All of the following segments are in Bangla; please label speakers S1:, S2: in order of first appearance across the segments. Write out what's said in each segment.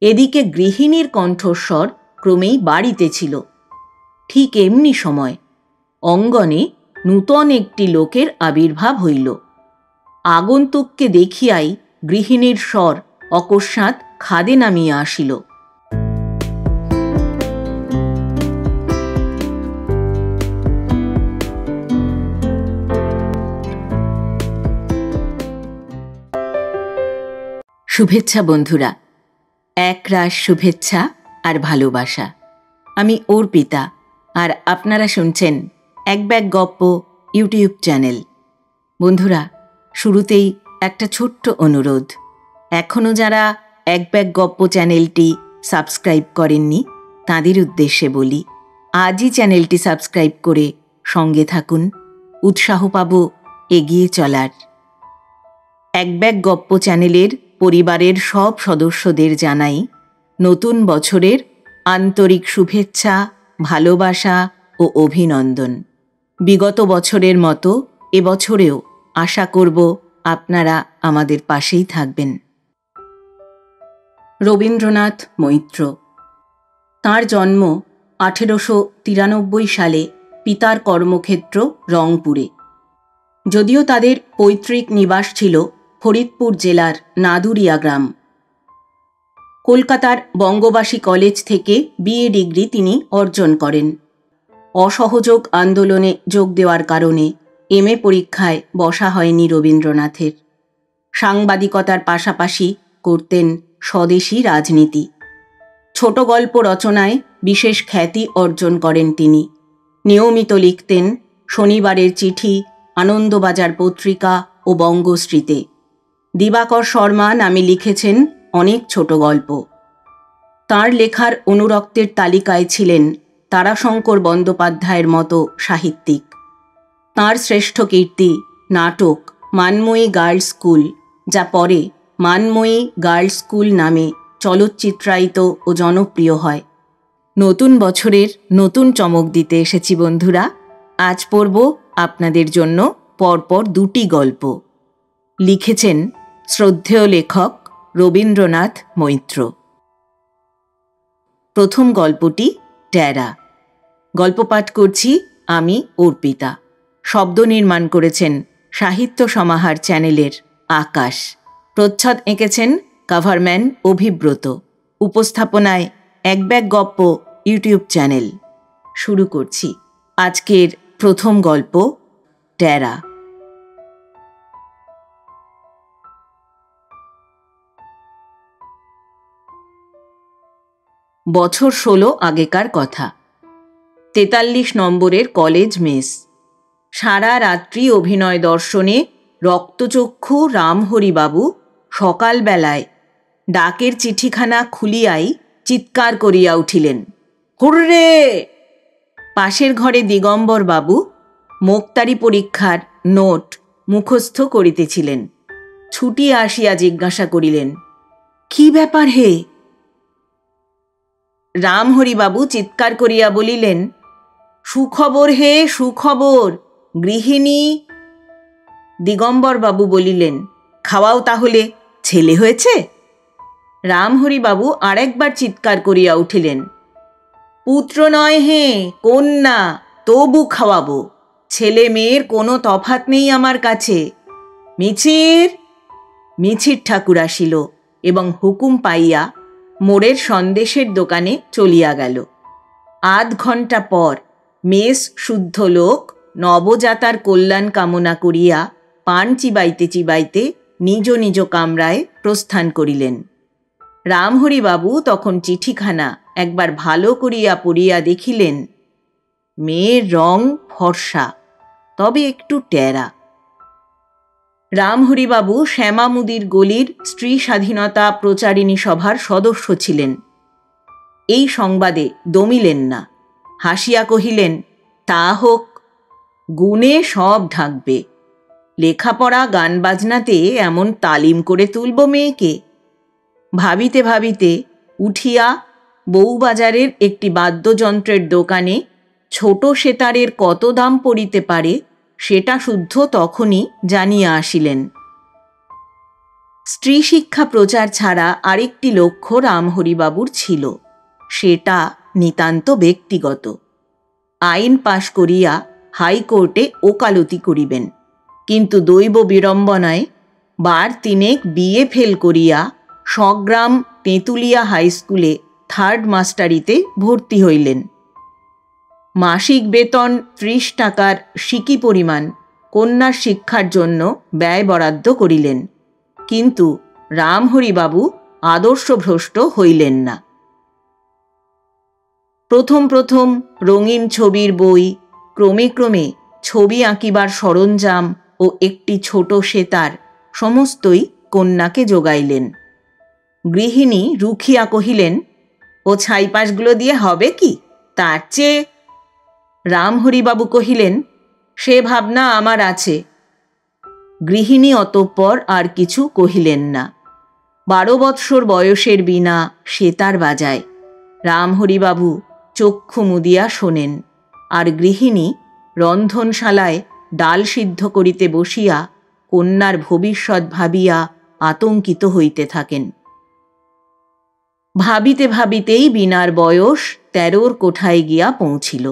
S1: এদিকে গৃহিণীর কণ্ঠস্বর ক্রমেই বাড়িতেছিল। ঠিক এমনি সময় অঙ্গনে নূতন একটি লোকের আবির্ভাব হইল। আগন্তুককে দেখিয়াই গৃহিণীর স্বর অকস্মাৎ খাদে নামিয়া আসিল। শুভেচ্ছা বন্ধুরা, একরাশ শুভেচ্ছা আর ভালোবাসা। আমি অর্পিতা, আর আপনারা শুনছেন এক ব্যাগ গপ্প ইউটিউব চ্যানেল। বন্ধুরা, শুরুতেই একটা ছোট্ট অনুরোধ। এখনও যারা এক ব্যাগ গপ্প চ্যানেলটি সাবস্ক্রাইব করেননি তাদের উদ্দেশ্যে বলি, আজই চ্যানেলটি সাবস্ক্রাইব করে সঙ্গে থাকুন। উৎসাহ পাব এগিয়ে চলার। এক ব্যাগ গপ্প চ্যানেলের পরিবারের সব সদস্যদের জানাই নতুন বছরের আন্তরিক শুভেচ্ছা, ভালোবাসা ও অভিনন্দন। বিগত বছরের মতো এবছরেও আশা করব আপনারা আমাদের পাশেই থাকবেন। রবীন্দ্রনাথ মৈত্র। তাঁর জন্ম 1893 সালে পিতার কর্মক্ষেত্র রংপুরে। যদিও তাদের পৈতৃক নিবাস ছিল ফরিদপুর জেলার নাদুরিয়া গ্রাম। কলকাতার বঙ্গবাসী কলেজ থেকে বিএ ডিগ্রি তিনি অর্জন করেন। অসহযোগ আন্দোলনে যোগ দেওয়ার কারণে এমএ পরীক্ষায় বসা হয়নি রবীন্দ্রনাথের। সাংবাদিকতার পাশাপাশি করতেন স্বদেশী রাজনীতি। ছোট গল্প রচনায় বিশেষ খ্যাতি অর্জন করেন তিনি। নিয়মিত লিখতেন শনিবারের চিঠি, আনন্দবাজার পত্রিকা ও বঙ্গশ্রীতে। দিবাকর শর্মা নামে লিখেছেন অনেক ছোট গল্প। তাঁর লেখার অনুরক্তের তালিকায় ছিলেন তারাশঙ্কর বন্দ্যোপাধ্যায়ের মতো সাহিত্যিক। তাঁর শ্রেষ্ঠ কীর্তি নাটক মানময়ী গার্লস স্কুল, যা পরে মানময়ী গার্লস স্কুল নামে চলচ্চিত্রায়িত ও জনপ্রিয় হয়। নতুন বছরের নতুন চমক দিতে এসেছি বন্ধুরা। আজ পড়ব আপনাদের জন্য পরপর দুটি গল্প। লিখেছেন শ্রদ্ধেয় লেখক রবীন্দ্রনাথ মৈত্র। প্রথম গল্পটি ট্যারা। গল্প পাঠ করছি আমি অর্পিতা। শব্দ নির্মাণ করেছেন সাহিত্য সমাহার চ্যানেলের আকাশ। প্রচ্ছদ এঁকেছেন কভারম্যান অভিব্রত। উপস্থাপনায় এক ব্যাগ গপ্প ইউটিউব চ্যানেল। শুরু করছি আজকের প্রথম গল্প, ট্যারা। বছর 16 আগেকার কথা। 43 নম্বরের কলেজ মেস। সারা রাত্রি অভিনয় দর্শনে রক্তচক্ষু রামহরিবাবু সকালবেলায় ডাকের চিঠিখানা খুলিয়াই চিৎকার করিয়া উঠিলেন, হুররে! পাশের ঘরে দিগম্বর বাবু মোক্তারি পরীক্ষার নোট মুখস্থ করিতেছিলেন। ছুটিয়া আসিয়া জিজ্ঞাসা করিলেন, কি ব্যাপার হে? রামহরিবাবু চিৎকার করিয়া বলিলেন, সুখবর হে, সুখবর, গৃহিণী। দিগম্বর বাবু বলিলেন, খাওয়াও তাহলে, ছেলে হয়েছে? রামহরিবাবু আরেকবার চিৎকার করিয়া উঠিলেন, পুত্র নয় হে, কন্যা, তবু খাওয়াবো। ছেলে মেয়ের কোনো তফাৎ নেই আমার কাছে। মিছির! মিছির ঠাকুর আসিল এবং হুকুম পাইয়া মোড়ের সন্দেশের দোকানে চলিয়া গেল। আধ ঘণ্টা পর মেষ শুদ্ধ লোক নবজাতার কল্যাণ কামনা করিয়া পান চিবাইতে চিবাইতে নিজ নিজ কামরায় প্রস্থান করিলেন। রামহরিবাবু তখন চিঠিখানা একবার ভালো করিয়া পড়িয়া দেখিলেন, মেয়ের রং ফর্সা, তবে একটু ট্যারা। রামহরিবাবু শ্যামামুদির গলির স্ত্রী স্বাধীনতা প্রচারিণী সভার সদস্য ছিলেন। এই সংবাদে দমিলেন না, হাসিয়া কহিলেন, তা হোক, গুণে সব ঢাকবে। লেখাপড়া গান বাজনাতে এমন তালিম করে তুলব মেয়েকে। ভাবিতে ভাবিতে উঠিয়া বউবাজারের একটি বাদ্যযন্ত্রের দোকানে ছোট সেতারের কত দাম পড়িতে পারে সেটা শুদ্ধ তখনই জানিয়া আসিলেন। স্ত্রী শিক্ষা প্রচার ছাড়া আরেকটি লক্ষ্য রামহরিবাবুর ছিল, সেটা নিতান্ত ব্যক্তিগত। আইন পাশ করিয়া হাইকোর্টে ওকালতি করিবেন, কিন্তু দৈব বিড়ম্বনায় বার তিনেক বিএ ফেল করিয়া স্বগ্রাম তেঁতুলিয়া হাইস্কুলে 3rd মাস্টারিতে ভর্তি হইলেন। মাসিক বেতন 30 টাকার সিকি পরিমাণ কন্যার শিক্ষার জন্য ব্যয় বরাদ্দ করিলেন, কিন্তু রামহরিবাবু আদর্শভ্রষ্ট হইলেন না। প্রথম প্রথম রঙিন ছবির বই, ক্রমে ক্রমে ছবি আঁকিবার সরঞ্জাম ও একটি ছোট সেতার সমস্তই কন্যাকে যোগাইলেন। গৃহিণী রুখিয়া কহিলেন, ও ছাইপাশগুলো দিয়ে হবে কি? তার চেয়ে। রামহরিবাবু কহিলেন, সে ভাবনা আমার আছে। গৃহিণী অতঃপর আর কিছু কহিলেন না। 12 বৎসর বয়সের বীণা সেতার বাজায়। রামহরিবাবু চক্ষু মুদিয়া শোনেন, আর গৃহিণী রন্ধনশালায় ডাল সিদ্ধ করিতে বসিয়া কন্যার ভবিষ্যৎ ভাবিয়া আতঙ্কিত হইতে থাকেন। ভাবিতে ভাবিতেই বীণার বয়স 13 কোঠায় গিয়া পৌঁছিল।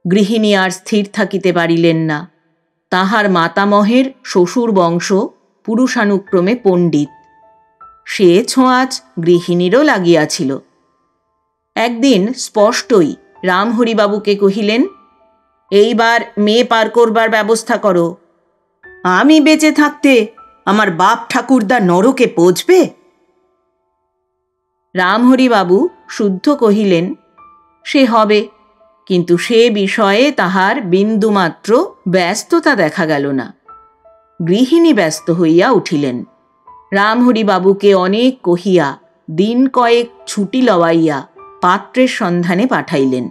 S1: গৃহিণী আর স্থির থাকিতে পারিলেন না। তাহার মাতামহের শ্বশুর বংশ পুরুষানুক্রমে পণ্ডিত, সে ছোঁয়াচ গৃহিণীরও লাগিয়াছিল। একদিন স্পষ্টই রামহরিবাবুকে কহিলেন, এইবার মেয়ে পার করবার ব্যবস্থা করো। আমি বেঁচে থাকতে আমার বাপ ঠাকুরদা নরকে পৌঁছবে? রামহরিবাবু শুদ্ধ কহিলেন, সে হবে, কিন্তু সে বিষয়ে তাহার বিন্দুমাত্র ব্যস্ততা দেখা গেল না। গৃহিণী ব্যস্ত হইয়া উঠিলেন। রামহরিবাবুকে অনেক কহিয়া দিন কয়েক ছুটি লওয়াইয়া পাত্রের সন্ধানে পাঠাইলেন।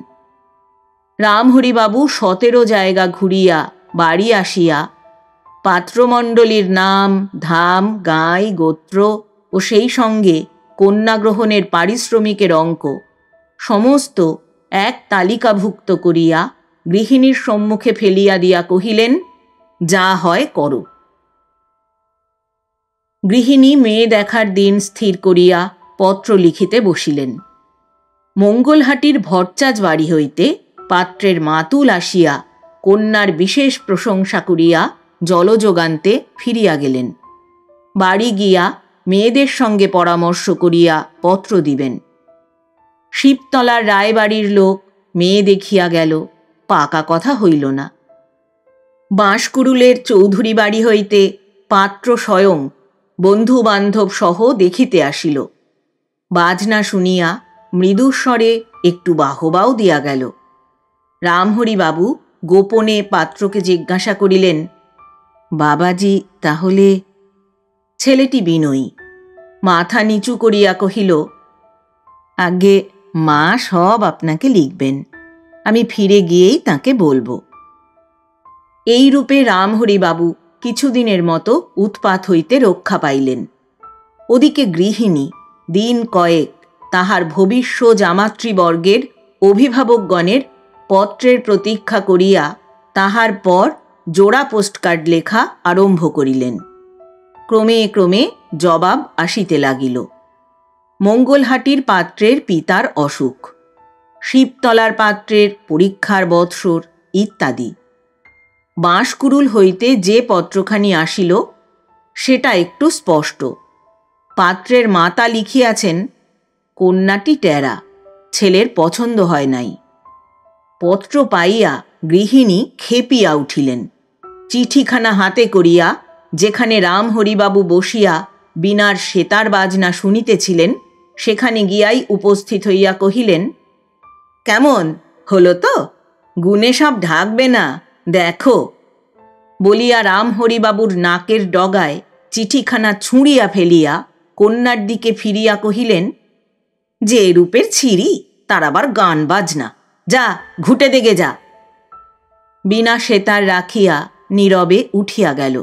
S1: রামহরিবাবু 17 জায়গা ঘুরিয়া বাড়ি আসিয়া পাত্রমণ্ডলীর নাম, ধাম, গাঁই, গোত্র ও সেই সঙ্গে কন্যাগ্রহণের পারিশ্রমিকের অঙ্ক সমস্ত এক তালিকাভুক্ত করিয়া গৃহিণীর সম্মুখে ফেলিয়া দিয়া কহিলেন, যা হয় করো। গৃহিণী মেয়ে দেখার দিন স্থির করিয়া পত্র লিখিতে বসিলেন। মঙ্গলহাটির ভট্টাচ বাড়ি হইতে পাত্রের মাতুল আসিয়া কন্যার বিশেষ প্রশংসা করিয়া জলযোগান্তে ফিরিয়া গেলেন। বাড়ি গিয়া মেয়েদের সঙ্গে পরামর্শ করিয়া পত্র দিবেন। শিবতলার রায়বাড়ির লোক মেয়ে দেখিয়া গেল, পাকা কথা হইল না। বাঁশকুড়ুলের চৌধুরী বাড়ি হইতে পাত্র স্বয়ং বন্ধু বান্ধব সহ দেখিতে আসিল। বাজনা শুনিয়া মৃদুস্বরে একটু বাহবাও দিয়া গেল। রামহরিবাবু গোপনে পাত্রকে জিজ্ঞাসা করিলেন, বাবাজি তাহলে? ছেলেটি বিনয়ী, মাথা নিচু করিয়া কহিল, আগে মা সব আপনাকে লিখবেন, আমি ফিরে গিয়েই তাকে বলবো। এই রূপে রামহরিবাবু কিছুদিনের মতো উৎপাত হইতে রক্ষা পাইলেন। ওদিকে গৃহিণী দিন কয়েক তাহার ভবিষ্য জামাতৃবর্গের অভিভাবকগণের পত্রের প্রতীক্ষা করিয়া তাহার পর জোড়া পোস্টকার্ড লেখা আরম্ভ করিলেন। ক্রমে ক্রমে জবাব আসিতে লাগিল। মঙ্গলহাটির পাত্রের পিতার অসুখ, শিবতলার পাত্রের পরীক্ষার বৎসর ইত্যাদি। বাঁশকুড়ুল হইতে যে পত্রখানি আসিল সেটা একটু স্পষ্ট। পাত্রের মাতা লিখিয়াছেন, কন্যাটি টেরা, ছেলের পছন্দ হয় নাই। পত্র পাইয়া গৃহিণী খেপিয়া উঠিলেন। চিঠিখানা হাতে করিয়া যেখানে রামহরিবাবু বসিয়া বীণার সেতার বাজনা শুনিতেছিলেন সেখানে গিয়াই উপস্থিত হইয়া কহিলেন, কেমন হলো তো? গুণে সব ঢাকবে না, দেখো। বলিয়া রামহরিবাবুর নাকের ডগায় চিঠিখানা ছুঁড়িয়া ফেলিয়া কন্যার দিকে ফিরিয়া কহিলেন, যে রূপের ছিঁড়ি তার আবার গান বাজনা, যা ঘুটে দেগে যা। বীণা সেতার রাখিয়া নীরবে উঠিয়া গেল।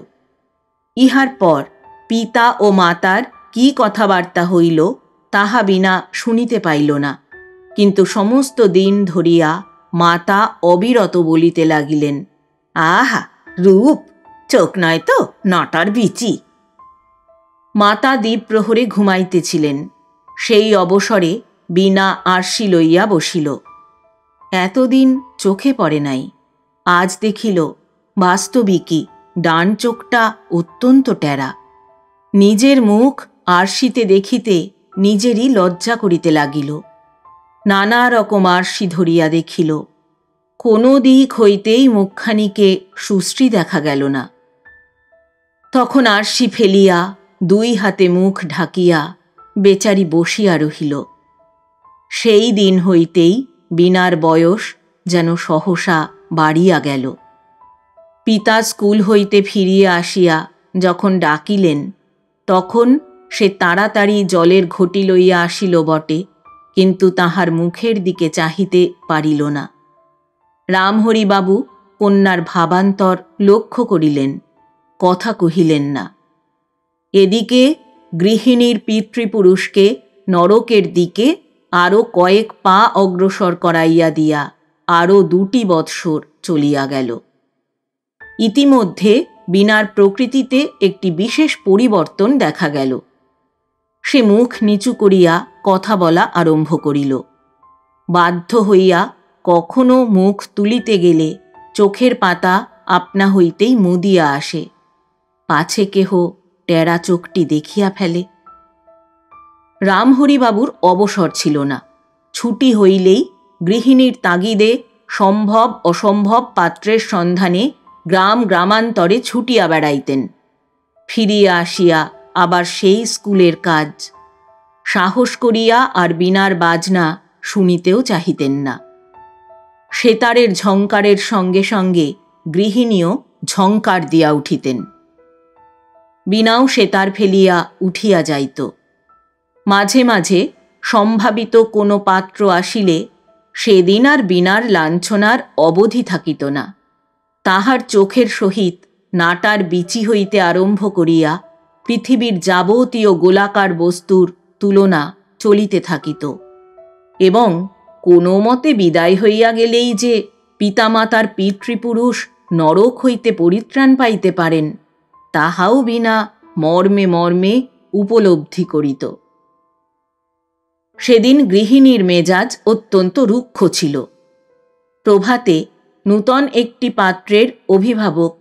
S1: ইহার পর পিতা ও মাতার কি কথাবার্তা হইল তাহা বীণা শুনিতে পাইল না, কিন্তু সমস্ত দিন ধরিয়া মাতা অবিরত বলিতে লাগিলেন, আহা রূপ, চোখ নয় তো নটার বিচি। মাতা দ্বীপ্রহরে ঘুমাইতেছিলেন। সেই অবসরে বীণা আরশি লইয়া বসিল। এতদিন চোখে পড়ে নাই, আজ দেখিল বাস্তবিকই ডান চোখটা অত্যন্ত টেরা। নিজের মুখ আরশিতে দেখিতে নিজেরই লজ্জা করিতে লাগিল। নানা রকম আরশি ধরিয়া দেখিল, কোনো দিক হইতেই মুখখানিকে সুশ্রী দেখা গেল না। তখন আরশি ফেলিয়া দুই হাতে মুখ ঢাকিয়া বেচারি বসিয়া রহিল। সেই দিন হইতেই বীণার বয়স যেন সহসা বাড়িয়া গেল। পিতা স্কুল হইতে ফিরিয়া আসিয়া যখন ডাকিলেন, তখন সে তাড়াতাড়ি জলের ঘটি লইয়া আসিল বটে, কিন্তু তাহার মুখের দিকে চাহিতে পারিল না। রামহরিবাবু কন্যার ভাবান্তর লক্ষ্য করিলেন, কথা কহিলেন না। এদিকে গৃহিণীর পিতৃপুরুষকে নরকের দিকে আরও কয়েক পা অগ্রসর করাইয়া দিয়া আরও 2টি বৎসর চলিয়া গেল। ইতিমধ্যে বীণার প্রকৃতিতে একটি বিশেষ পরিবর্তন দেখা গেল। সে মুখ নিচু করিয়া কথা বলা আরম্ভ করিল। বাধ্য হইয়া কখনো মুখ তুলিতে গেলে চোখের পাতা আপনা হইতেই মুদিয়া আসে, পাছে কেহ টেরা চোখটি দেখিয়া ফেলে। রামহরিবাবুর অবসর ছিল না। ছুটি হইলেই গৃহিণীর তাগিদে সম্ভব অসম্ভব পাত্রের সন্ধানে গ্রাম গ্রামান্তরে ছুটিয়া বেড়াইতেন। ফিরিয়া আসিয়া আবার সেই স্কুলের কাজ। সাহস করিয়া আর বীণার বাজনা শুনিতেও চাহিতেন না। সেতারের ঝঙ্কারের সঙ্গে সঙ্গে গৃহিণীও ঝঙ্কার দিয়া উঠিতেন। বীণাও সেতার ফেলিয়া উঠিয়া যাইত। মাঝে মাঝে সম্ভাবিত কোনো পাত্র আসিলে সেদিন আর বীণার লাঞ্ছনার অবধি থাকিত না। তাহার চোখের সহিত নাটার বিচি হইতে আরম্ভ করিয়া পৃথিবীর যাবতীয় গোলাকার বস্তুর তুলনা চলিতে থাকিত, এবং কোনো মতে বিদায় হইয়া গেলেই যে পিতামাতার পিতৃপুরুষ নরক হইতে পরিত্রাণ পাইতে পারেন, তাহাও বীণা মর্মে মর্মে উপলব্ধি করিত। সেদিন গৃহিণীর মেজাজ অত্যন্ত রুক্ষ ছিল। প্রভাতে নূতন একটি পাত্রের অভিভাবক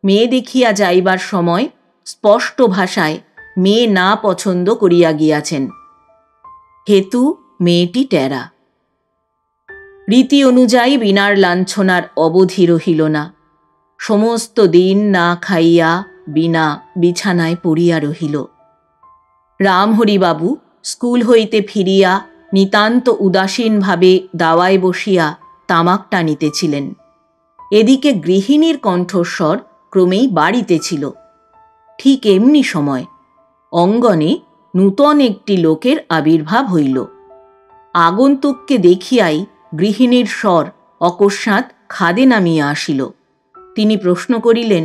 S1: মেয়ে দেখিয়া যাইবার সময় স্পষ্ট ভাষায় মেয়ে না পছন্দ করিয়া গিয়াছেন, হেতু মেয়েটি টেরা। রীতি অনুযায়ী বীণার লাঞ্ছনার অবধি রহিল না। সমস্ত দিন না খাইয়া বীণা বিছানায় পড়িয়া রহিল। রামহরিবাবু স্কুল হইতে ফিরিয়া নিতান্ত উদাসীনভাবে দাওয়ায় বসিয়া তামাক টানিতেছিলেন। এদিকে গৃহিণীর কণ্ঠস্বর ক্রমেই বাড়িতেছিল। ঠিক এমনি সময় অঙ্গনে নূতন একটি লোকের আবির্ভাব হইল। আগন্তুককে দেখিয়াই গৃহিণীর স্বর অকস্মাৎ খাদে নামিয়া আসিল। তিনি প্রশ্ন করিলেন,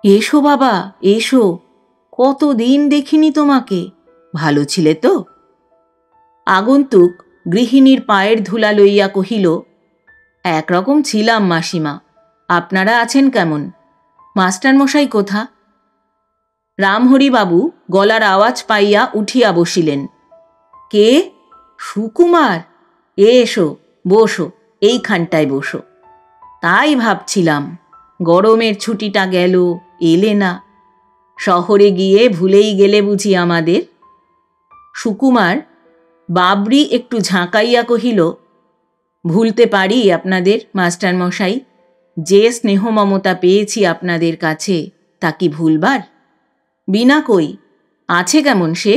S1: এসো বাবা, এসো, কতদিন দেখিনি তোমাকে, ভালো ছিলে তো? আগন্তুক গৃহিণীর পায়ের ধুলা লইয়া কহিল, একরকম ছিলাম মাসিমা, আপনারা আছেন কেমন? মাস্টারমশাই কোথা? রামহরিবাবু গলার আওয়াজ পাইয়া উঠিয়া বসিলেন। কে? সুকুমার? এসো, বসো, এইখানটায় বসো। তাই ভাবছিলাম, গরমের ছুটিটা গেল, এলে না। শহরে গিয়ে ভুলেই গেলে বুঝি আমাদের? সুকুমার বাবরি একটু ঝাঁকাইয়া কহিল, ভুলতে পারি আপনাদের মাস্টারমশাই? যে স্নেহ মমতা পেয়েছি আপনাদের কাছে, তা কি ভুলবার? বীণা কই, আছে কেমন সে?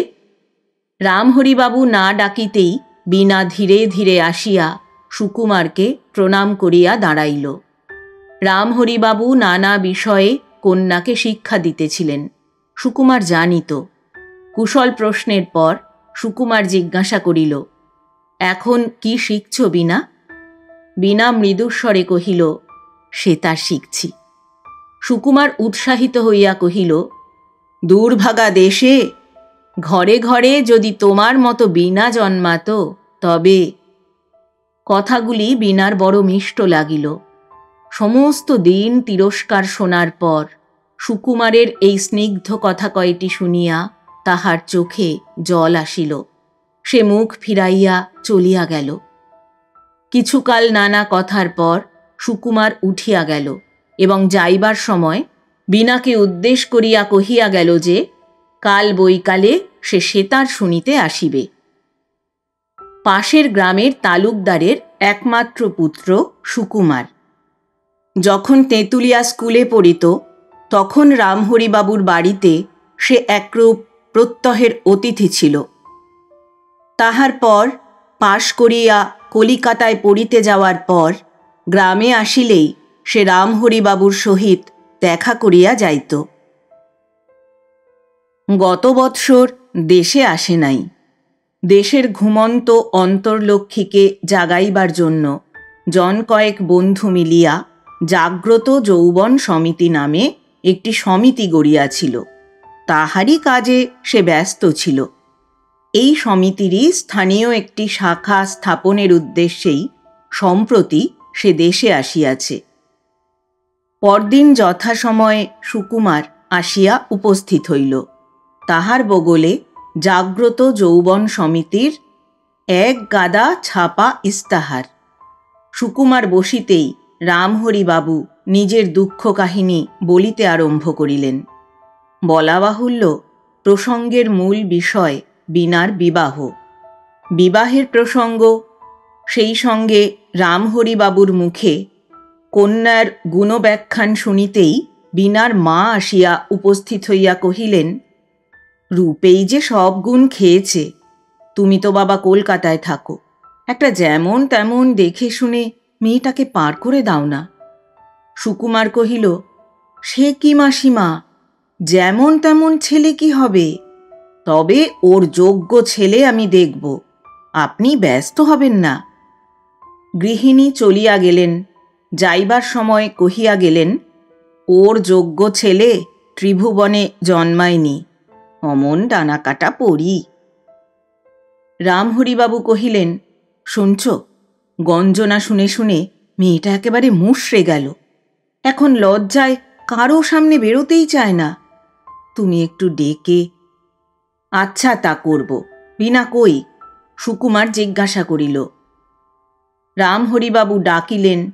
S1: রামহরিবাবু না ডাকিতেই বীণা ধীরে ধীরে আসিয়া সুকুমারকে প্রণাম করিয়া দাঁড়াইল। রামহরিবাবু নানা বিষয়ে কন্যাকে শিক্ষা দিতেছিলেন। সুকুমার জানিত। কুশল প্রশ্নের পর সুকুমার জিজ্ঞাসা করিল, এখন কি শিখছ বীণা? বীণা মৃদুস্বরে কহিল, সেতার শিখছি। সুকুমার উৎসাহিত হইয়া কহিল, দুর্ভাগা দেশে, ঘরে ঘরে যদি তোমার মতো বীণা জন্মাত তবে। কথাগুলি বীণার বড় মিষ্ট লাগিল। সমস্ত দিন তিরস্কার শোনার পর সুকুমারের এই স্নিগ্ধ কথা কয়টি শুনিয়া তাহার চোখে জল আসিল। সে মুখ ফিরাইয়া চলিয়া গেল। কিছুকাল নানা কথার পর সুকুমার উঠিয়া গেল এবং যাইবার সময় বীণাকে উদ্দেশ করিয়া কহিয়া গেল যে কাল বৈকালে সে সেতার শুনিতে আসিবে। পাশের গ্রামের তালুকদারের একমাত্র পুত্র সুকুমার। যখন তেঁতুলিয়া স্কুলে পড়িত তখন রামহরিবাবুর বাড়িতে সে একরূপ প্রত্যহের অতিথি ছিল। তাহার পর পাশ করিয়া কলিকাতায় পড়িতে যাওয়ার পর গ্রামে আসিলেই সে রামহরিবাবুর সহিত দেখা করিয়া যাইত। গত বৎসর দেশে আসে নাই। দেশের ঘুমন্ত অন্তর্লক্ষ্মীকে জাগাইবার জন্য জন কয়েক বন্ধু মিলিয়া জাগ্রত যৌবন সমিতি নামে একটি সমিতি গড়িয়াছিল। তাহারই কাজে সে ব্যস্ত ছিল। এই সমিতিরই স্থানীয় একটি শাখা স্থাপনের উদ্দেশ্যেই সম্প্রতি সে দেশে আসিয়াছে। পরদিন যথাসময়ে সুকুমার আসিয়া উপস্থিত হইল। তাহার বগলে জাগ্রত যৌবন সমিতির এক গাদা ছাপা ইস্তাহার। সুকুমার বসিতেই রামহরিবাবু নিজের দুঃখ কাহিনী বলিতে আরম্ভ করিলেন। বলা বাহুল্য, প্রসঙ্গের মূল বিষয় বীণার বিবাহ। বিবাহের প্রসঙ্গ, সেই সঙ্গে রামহরিবাবুর মুখে কন্যার গুণব্যাখ্যান শুনিতেই বীণার মা আসিয়া উপস্থিত হইয়া কহিলেন, রূপেই যে সব গুণ খেয়েছে, তুমি তো বাবা কলকাতায় থাকো, একটা যেমন তেমন দেখে শুনে মেয়েটাকে পার করে দাও না। সুকুমার কহিল, সে কি মাসিমা, যেমন তেমন ছেলে কি হবে? তবে ওর যোগ্য ছেলে আমি দেখব, আপনি ব্যস্ত হবেন না। গৃহিণী চলিয়া গেলেন। যাইবার সময় কহিয়া গেলেন, ওর যোগ্য ছেলে ত্রিভুবনে জন্মায়নি, অমন ডানাকাটা পড়ি। রামহরিবাবু কহিলেন, শুনছ, গঞ্জনা শুনে শুনে মেয়েটা একেবারে মুষড়ে গেল। এখন লজ্জায় কারো সামনে বেরোতেই চায় না। তুমি একটু ডেকে। আচ্ছা, তা করব। বীণা কই? সুকুমার জিজ্ঞাসা করিল। রামহরিবাবু ডাকিলেন।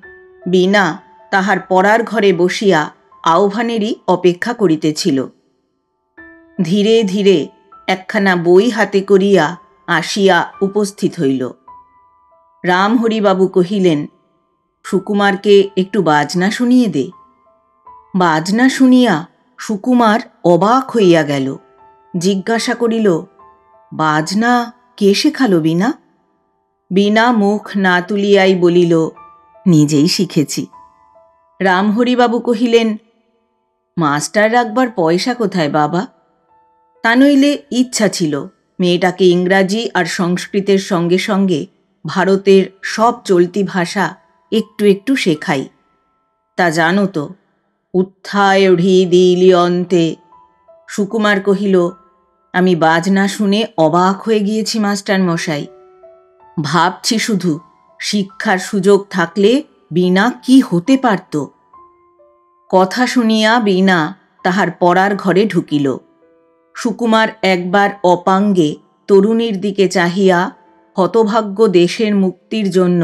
S1: বীণা তাহার পড়ার ঘরে বসিয়া আহ্বানেরই অপেক্ষা করিতেছিল। ধীরে ধীরে একখানা বই হাতে করিয়া আসিয়া উপস্থিত হইল। রামহরিবাবু কহিলেন, সুকুমারকে একটু বাজনা শুনিয়ে দে। বাজনা শুনিয়া সুকুমার অবাক হইয়া গেল। জিজ্ঞাসা করিল, বাজনা কে শেখালো বীণা? বীণা মুখ না তুলিয়াই বলিল, নিজেই শিখেছি। রামহরিবাবু কহিলেন, মাস্টার রাখবার পয়সা কোথায় বাবা? তা নইলে ইচ্ছা ছিল মেয়েটাকে ইংরাজি আর সংস্কৃতের সঙ্গে সঙ্গে ভারতের সব চলতি ভাষা একটু একটু শেখাই। তা জানো তো, উত্থায় দিলিয়ন্তে। সুকুমার কহিল, আমি বাজনা শুনে অবাক হয়ে গিয়েছি মাস্টার মশাই। ভাবছি শুধু শিক্ষার সুযোগ থাকলে বীণা কি হতে পারত। কথা শুনিয়া বীণা তাহার পড়ার ঘরে ঢুকিল। সুকুমার একবার অপাঙ্গে তরুণীর দিকে চাহিয়া হতভাগ্য দেশের মুক্তির জন্য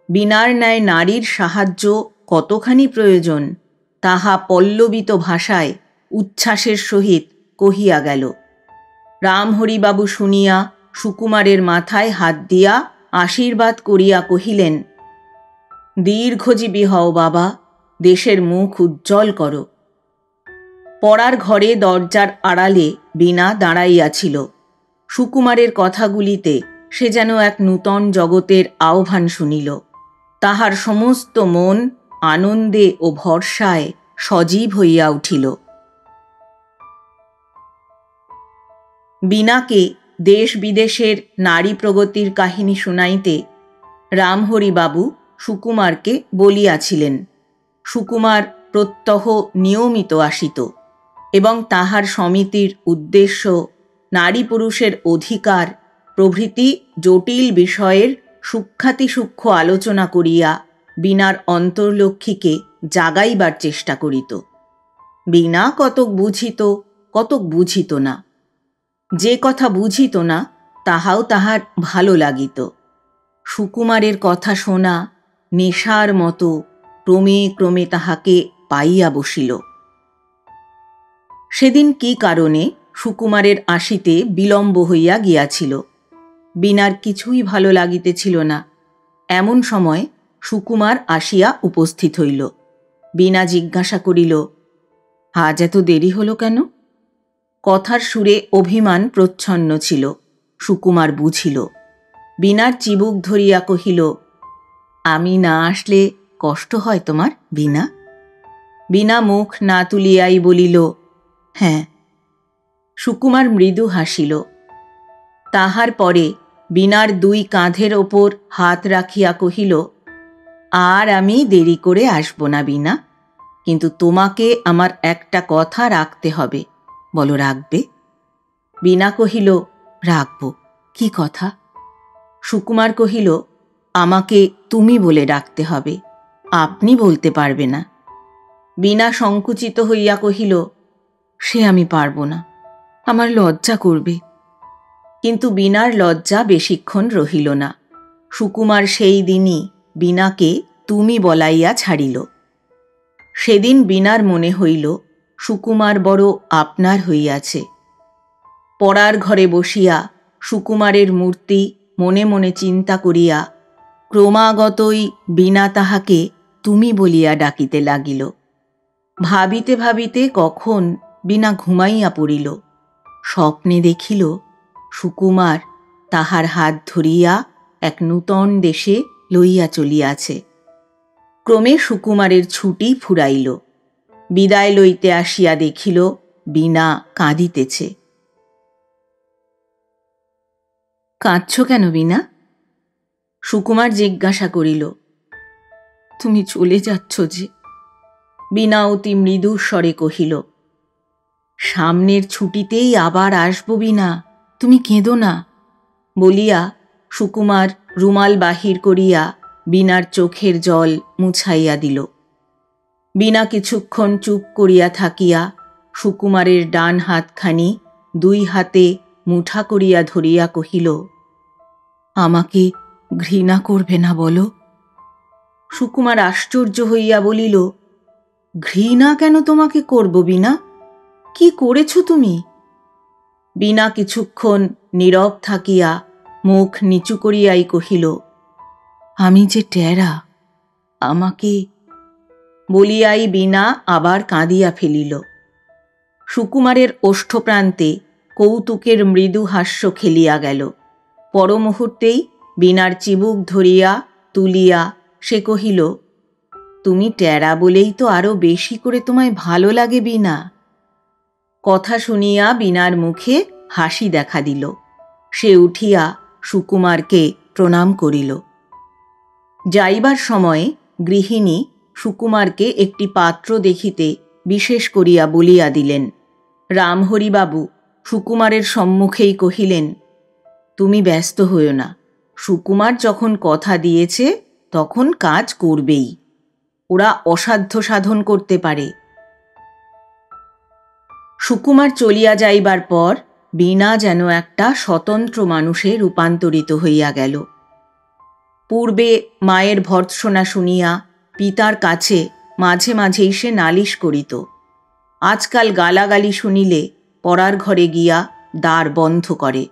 S1: বীণার ন্যায় নারীর সাহায্য কতখানি প্রয়োজন তাহা পল্লবিত ভাষায় উচ্ছ্বাসের সহিত কহিয়া গেল। রামহরিবাবু শুনিয়া সুকুমারের মাথায় হাত দিয়া আশীর্বাদ করিয়া কহিলেন, দীর্ঘজীবী হও বাবা, দেশের মুখ উজ্জ্বল করো। পড়ার ঘরে দরজার আড়ালে বীণা দাঁড়াইয়াছিল। সুকুমারের কথাগুলিতে সে যেন এক নূতন জগতের আহ্বান শুনিল। তাহার সমস্ত মন আনন্দে ও ভরসায় সজীব হইয়া উঠিল। বীণাকে দেশ বিদেশের নারী প্রগতির কাহিনী শুনাইতে রামহরিবাবু সুকুমারকে বলিয়াছিলেন। সুকুমার প্রত্যহ নিয়মিত আসিত এবং তাহার সমিতির উদ্দেশ্য নারী পুরুষের অধিকার প্রভৃতি জটিল বিষয়ের সূক্ষ্মাতিসূক্ষ্ম আলোচনা করিয়া বীণার অন্তর্লক্ষ্মীকে জাগাইবার চেষ্টা করিত। বিনা কতক বুঝিত, কতক বুঝিত না। যে কথা বুঝিত না তাহাও তাহার ভালো লাগিত। সুকুমারের কথা শোনা নেশার মতো ক্রমে ক্রমে তাহাকে পাইয়া বসিল। সেদিন কি কারণে সুকুমারের আসিতে বিলম্ব হইয়া গিয়াছিল, বিনার কিছুই ভালো লাগিতেছিল না। এমন সময় সুকুমার আসিয়া উপস্থিত হইল। বিনা জিজ্ঞাসা করিল, আজ এত দেরি হলো কেন? কথার সুরে অভিমান প্রচ্ছন্ন ছিল। সুকুমার বুঝিল। বিনার চিবুক ধরিয়া কহিল, আমি না আসলে কষ্ট হয় তোমার বিনা? বিনা মুখ না তুলিয়াই বলিল, হ্যাঁ। সুকুমার মৃদু হাসিল। তাহার পরে বিনার দুই কাঁধের ওপর হাত রাখিয়া কহিল, আর আমি দেরি করে আসব না বিনা, কিন্তু তোমাকে আমার একটা কথা রাখতে হবে। বলো, রাখবে? বিনা কহিল, রাখব। কি কথা? সুকুমার কহিল, আমাকে তুমি বলে ডাকতে হবে, আপনি বলতে পারবে না। বিনা সংকুচিত হইয়া কহিল, সে আমি পারব না, আমার লজ্জা করবে। কিন্তু বিনার লজ্জা বেশিক্ষণ রহিল না। সুকুমার সেই দিনই বিনাকে তুমি বলাইয়া ছাড়িল। সেদিন বিনার মনে হইল সুকুমার বড় আপনার হইয়াছে। পড়ার ঘরে বসিয়া সুকুমারের মূর্তি মনে মনে চিন্তা করিয়া ক্রমাগতই বিনা তাহাকে তুমি বলিয়া ডাকিতে লাগিল। ভাবিতে ভাবিতে কখন বিনা ঘুমাইয়া পড়িল। স্বপ্নে দেখিল সুকুমার তাহার হাত ধরিয়া এক নূতন দেশে লইয়া চলিয়াছে। ক্রমে সুকুমারের ছুটি ফুরাইল। বিদায় লইতে আসিয়া দেখিল বিনা কাঁদিতেছে। কাঁদছ কেন বিনা? সুকুমার জিজ্ঞাসা করিল। তুমি চলে যাচ্ছ যে? বিনা অতি মৃদু স্বরে কহিল, সামনের ছুটিতেই আবার আসব বিনা, তুমি কেঁদো না। বলিয়া সুকুমার রুমাল বাহির করিয়া বিনার চোখের জল মুছাইয়া দিল। বিনা কিছুক্ষণ চুপ করিয়া থাকিয়া সুকুমারের ডান হাতখানি দুই হাতে মুঠা করিয়া ধরিয়া কহিল, আমাকে ঘৃণা করবে না বলো? সুকুমার আশ্চর্য হইয়া বলিল, ঘৃণা কেন তোমাকে করব বিনা? কি করেছ তুমি? বিনা কিছুক্ষণ নীরব থাকিয়া মুখ নিচু করিয়াই কহিল, আমি যে টেরা, আমাকে। বলিয়াই বিনা আবার কাঁদিয়া ফেলিল। সুকুমারের ওষ্ঠপ্রান্তে কৌতুকের মৃদু হাস্য খেলিয়া গেল। পরমুহূর্তেই বিনার চিবুক ধরিয়া তুলিয়া সে কহিল, তুমি টেরা বলেই তো আরো বেশি করে তোমায় ভালো লাগে বিনা। কথা শুনিয়া বিনার মুখে হাসি দেখা দিল। সে উঠিয়া সুকুমারকে প্রণাম করিল। যাইবার সময়ে গৃহিণী সুকুমারকে একটি পাত্র দেখিতে বিশেষ করিয়া বলিয়া দিলেন। রামহরিবাবু সুকুমারের সম্মুখেই কহিলেন, তুমি ব্যস্ত হইও না, সুকুমার যখন কথা দিয়েছে তখন কাজ করবেই, ওরা অসাধ্য সাধন করতে পারে। সুকুমার চলিয়া যাইবার পর বিনা যেন একটা স্বতন্ত্র মানুষে রূপান্তরিত হইয়া গেল। পূর্বে মায়ের ভর্ৎসনা শুনিয়া পিতার কাছে মাঝে মাঝেই সে নালিশ করিত। আজকাল গালাগালি শুনিলে পড়ার ঘরে গিয়া দ্বার বন্ধ করে।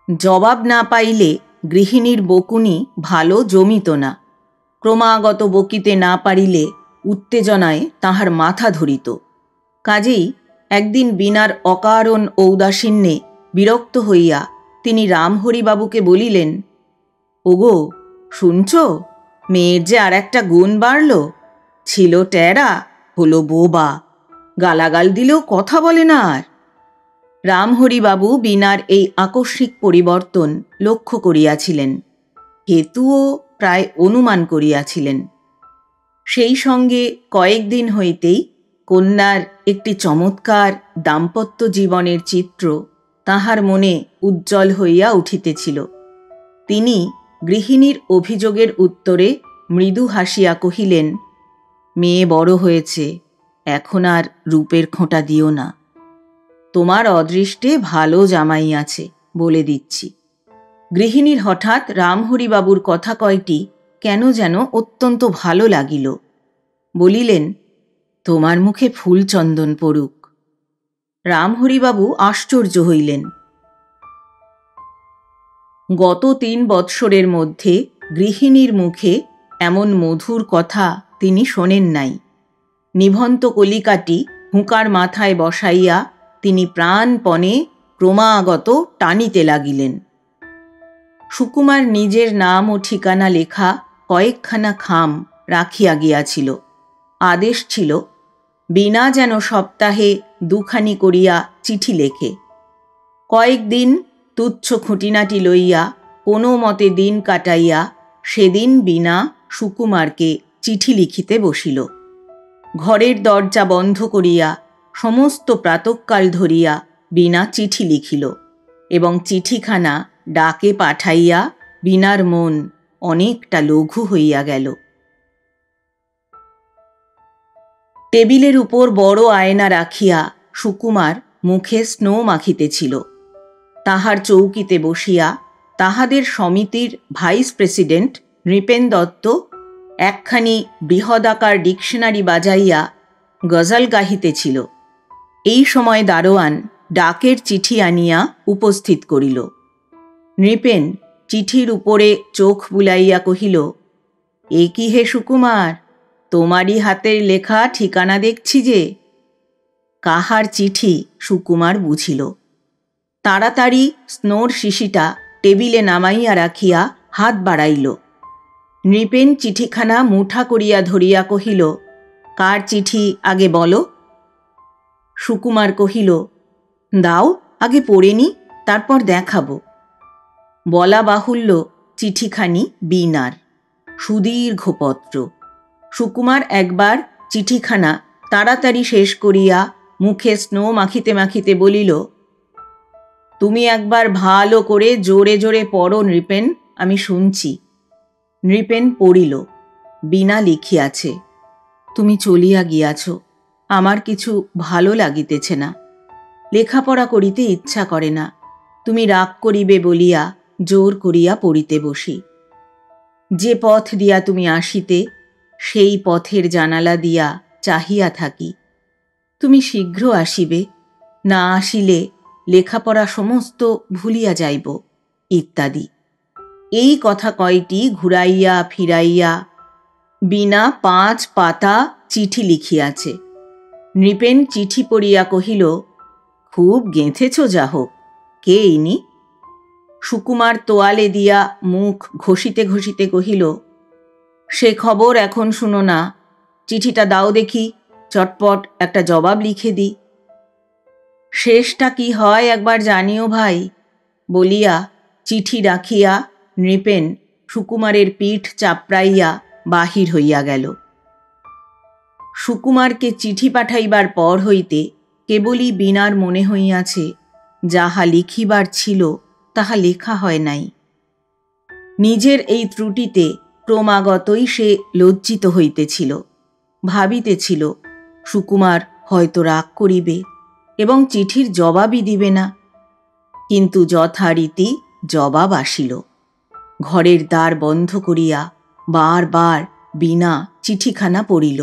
S1: জবাব না পাইলে গৃহিণীর বকুনি ভালো জমিত না। ক্রমাগত বকিতে না পারিলে উত্তেজনায় তাহার মাথা ধরিত। কাজেই একদিন বিনার অকারণ ঔদাসীন্যে বিরক্ত হইয়া তিনি রামহরিবাবুকে বলিলেন, ওগো শুনছ, মেয়ের যে আর একটা গুণ বাড়ল, ছিল টেরা, হলো বোবা, গালাগাল দিলেও কথা বলে না আর। রামহরিবাবু বিনার এই আকস্মিক পরিবর্তন লক্ষ্য করিয়াছিলেন, হেতুও প্রায় অনুমান করিয়াছিলেন। সেই সঙ্গে কয়েকদিন হইতেই কন্যার একটি চমৎকার দাম্পত্য জীবনের চিত্র তাহার মনে উজ্জ্বল হইয়া উঠিতেছিল। তিনি গৃহিণীর অভিযোগের উত্তরে মৃদু হাসিয়া কহিলেন, মেয়ে বড় হয়েছে, এখন আর রূপের খোঁটা দিও না। তোমার অদৃষ্টে ভালো জামাই আছে, বলে দিচ্ছি। গৃহিণীর হঠাৎ রামহরিবাবুর কথা কয়টি কেন যেন অত্যন্ত ভালো লাগিল। বলিলেন, তোমার মুখে ফুল চন্দন পড়ুক। রামহরিবাবু আশ্চর্য হইলেন। গত 3 বৎসরের মধ্যে গৃহিণীর মুখে এমন মধুর কথা তিনি শোনেন নাই। নিভন্ত কলিকাটি হুঁকার মাথায় বসাইয়া তিনি প্রাণপণে ক্রমাগত টানিতে লাগিলেন। সুকুমার নিজের নাম ও ঠিকানা লেখা কয়েকখানা খাম রাখিয়া গিয়াছিল। আদেশ ছিল, বিনা যেন সপ্তাহে 2খানি করিয়া চিঠি লেখে। কয়েকদিন তুচ্ছ খুঁটিনাটি লইয়া কোনো মতে দিন কাটাইয়া সেদিন বিনা সুকুমারকে চিঠি লিখিতে বসিল। ঘরের দরজা বন্ধ করিয়া সমস্ত প্রাতঃকাল ধরিয়া বিনা চিঠি লিখিল এবং চিঠিখানা ডাকে পাঠাইয়া বিনার মন অনেকটা লঘু হইয়া গেল। টেবিলের উপর বড় আয়না রাখিয়া সুকুমার মুখে স্নো মাখিতেছিল। তাহার চৌকিতে বসিয়া তাহাদের সমিতির ভাইস প্রেসিডেন্ট নৃপেন দত্ত একখানি বৃহদাকার ডিকশনারি বাজাইয়া গজল গাহিতেছিল। এই সময় দারোয়ান ডাকের চিঠি আনিয়া উপস্থিত করিল। নৃপেন চিঠির উপরে চোখ বুলাইয়া কহিল, এ কি হে সুকুমার, তোমারই হাতের লেখা ঠিকানা দেখছি যে। কাহার চিঠি সুকুমার বুঝিল। তাড়াতাড়ি স্নোর শিশিটা টেবিলে নামাইয়া রাখিয়া হাত বাড়াইল। নৃপেন চিঠিখানা মুঠা করিয়া ধরিয়া কহিল, কার চিঠি আগে বলো। সুকুমার কহিল, দাও আগে পড়ে নি, তারপর দেখাবো। বলা বাহুল্য, চিঠিখানি বীণার, সুদীর্ঘ পত্র। সুকুমার একবার চিঠিখানা তাড়াতাড়ি শেষ করিয়া মুখে স্নো মাখিতে মাখিতে বলিল, তুমি একবার ভালো করে জোরে জোরে পড়ো নৃপেন, আমি শুনছি। নৃপেন পড়িল। বীণা লিখিয়াছে, তুমি চলিয়া গিয়াছ, আমার কিছু ভালো লাগিতেছে না, লেখাপড়া করিতে ইচ্ছা করে না, তুমি রাগ করিবে বলিয়া জোর করিয়া পড়িতে বসি। যে পথ দিয়া তুমি আসিতে সেই পথের জানালা দিয়া চাহিয়া থাকি, তুমি শীঘ্র আসিবে, না আসিলে লেখাপড়া সমস্ত ভুলিয়া যাইব, ইত্যাদি। এই কথা কয়টি ঘুরাইয়া ফিরাইয়া বীণা 5 পাতা চিঠি লিখিয়াছে। নৃপেন চিঠি পড়িয়া কহিল, খুব গেঁথেছ যা হোক, কে ইনি? সুকুমার তোয়ালে দিয়া মুখ ঘষিতে ঘষিতে কহিল, সে খবর এখন শুনো না, চিঠিটা দাও দেখি, চটপট একটা জবাব লিখে দিই। শেষটা কি হয় একবার জানিও ভাই, বলিয়া চিঠি রাখিয়া নৃপেন সুকুমারের পিঠ চাপড়াইয়া বাহির হইয়া গেল। সুকুমারকে চিঠি পাঠাইবার পর হইতে কেবলই বীণার মনে হইয়াছে, যাহা লিখিবার ছিল তাহা লেখা হয় নাই। নিজের এই ত্রুটিতে ক্রমাগতই সে লজ্জিত হইতেছিল। ভাবিতেছিল, সুকুমার হয়তো রাগ করিবে এবং চিঠির জবাবই দিবে না। কিন্তু যথারীতি জবাব আসিল। ঘরের দ্বার বন্ধ করিয়া বারবার বীণা চিঠিখানা পড়িল।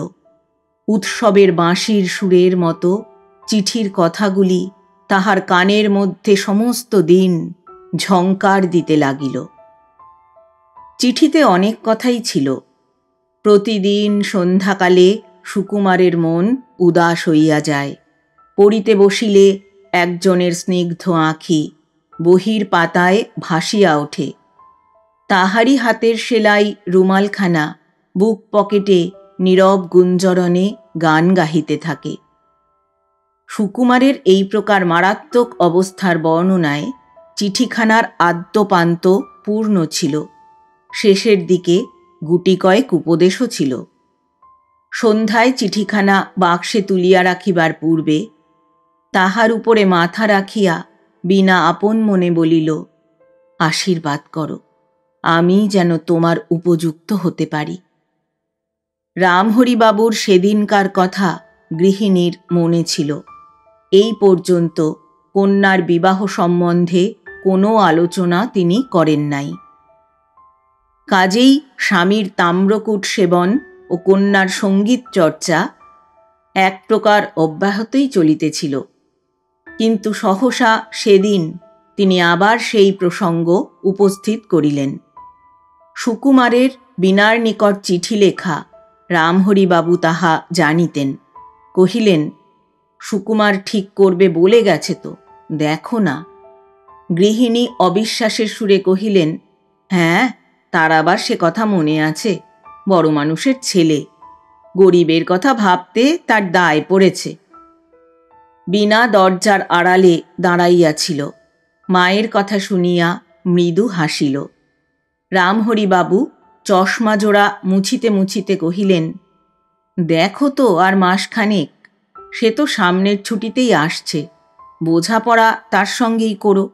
S1: উৎসবের বাঁশির সুরের মতো চিঠির কথাগুলি তাহার কানের মধ্যে সমস্ত দিন ঝঙ্কার দিতে লাগিল। চিঠিতে অনেক কথাই ছিল। প্রতিদিন সন্ধ্যাকালে সুকুমারের মন উদাস হইয়া যায়। পড়িতে বসিলে একজনের স্নিগ্ধ আঁখি বহির পাতায় ভাসিয়া ওঠে। তাহারই হাতের সেলাই রুমালখানা বুক পকেটে নীরব গুঞ্জরণে গান গাহিতে থাকে। সুকুমারের এই প্রকার মারাত্মক অবস্থার বর্ণনায় চিঠিখানার আদ্যপান্ত পূর্ণ ছিল। শেষের দিকে গুটি কয়েক উপদেশও ছিল। সন্ধ্যায় চিঠিখানা বাক্সে তুলিয়া রাখিবার পূর্বে তাহার উপরে মাথা রাখিয়া বীণা আপন মনে বলিল, আশীর্বাদ করো, আমি যেন তোমার উপযুক্ত হতে পারি। রামহরিবাবুর সেদিনকার কথা গৃহিণীর মনে ছিল। এই পর্যন্ত কন্যার বিবাহ সম্বন্ধে কোনো আলোচনা তিনি করেন নাই। কাজেই স্বামীর তাম্রকূট সেবন ও কন্যার সঙ্গীত চর্চা এক প্রকার অব্যাহতই চলিতেছিল। কিন্তু সহসা সেদিন তিনি আবার সেই প্রসঙ্গ উপস্থিত করিলেন। সুকুমারের বীণার নিকট চিঠি লেখা রামহরিবাবু তাহা জানিতেন। কহিলেন, সুকুমার ঠিক করবে বলে গেছে তো, দেখো না। গৃহিণী অবিশ্বাসের সুরে কহিলেন, হ্যাঁ, তার আবার সে কথা মনে আছে? বড় মানুষের ছেলে, গরিবের কথা ভাবতে তার দায় পড়েছে। বীণা দরজার আড়ালে দাঁড়াইয়াছিল। মায়ের কথা শুনিয়া মৃদু হাসিল। রামহরিবাবু চশমা জোড়া মুছিতে মুছিতে কহিলেন, দেখো তো আর মাসখানেক, সে তো সামনের ছুটিতেই আসছে, বোঝাপড়া তার সঙ্গেই করো।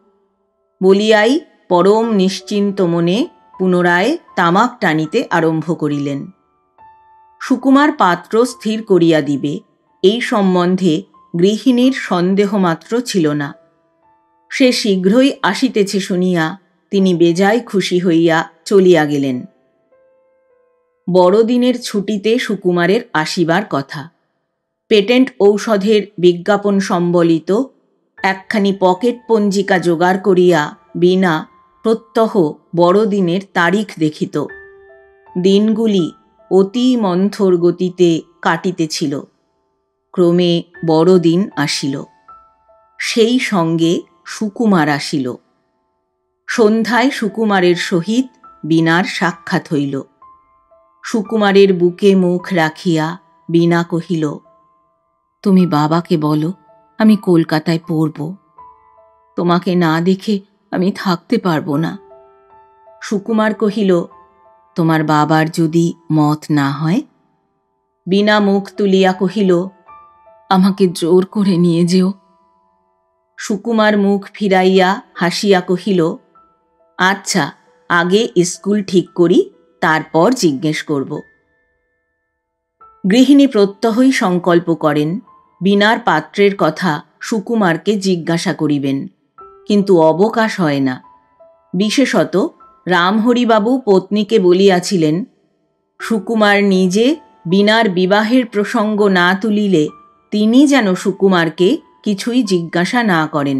S1: বলিয়াই পরম নিশ্চিন্ত মনে পুনরায় তামাক টানিতে আরম্ভ করিলেন। সুকুমার পাত্র স্থির করিয়া দিবে এই সম্বন্ধে গৃহিণীর সন্দেহমাত্র ছিল না। সে শীঘ্রই আসিতেছে শুনিয়া তিনি বেজায় খুশি হইয়া চলিয়া গেলেন। বড়দিনের ছুটিতে সুকুমারের আসিবার কথা। পেটেন্ট ঔষধের বিজ্ঞাপন সম্বলিত একখানি পকেট পঞ্জিকা জোগাড় করিয়া বীণা প্রত্যহ বড়দিনের তারিখ দেখিত। দিনগুলি অতি মন্থর গতিতে কাটিতেছিল। ক্রমে বড়দিন আসিল। সেই সঙ্গে সুকুমার আসিল। সন্ধ্যায় সুকুমারের সহিত বীণার সাক্ষাৎ হইল। সুকুমারের বুকে মুখ রাখিয়া বীণা কহিল, তুমি বাবাকে বলো আমি কলকাতায় পড়ব। তোমাকে না দেখে আমি থাকতে পারবো না। সুকুমার কহিল, তোমার বাবার যদি মত না হয়? বীণা মুখ তুলিয়া কহিল, আমাকে জোর করে নিয়ে যেও। সুকুমার মুখ ফিরাইয়া হাসিয়া কহিল, আচ্ছা, আগে স্কুল ঠিক করি, তারপর জিজ্ঞেস করব। গৃহিণী প্রত্যহই সংকল্প করেন বীণার পাত্রের কথা সুকুমারকে জিজ্ঞাসা করিবেন, কিন্তু অবকাশ হয় না। বিশেষত রামহরিবাবু পত্নীকে বলিয়াছিলেন, সুকুমার নিজে বীণার বিবাহের প্রসঙ্গ না তুলিলে তিনি যেন সুকুমারকে কিছুই জিজ্ঞাসা না করেন।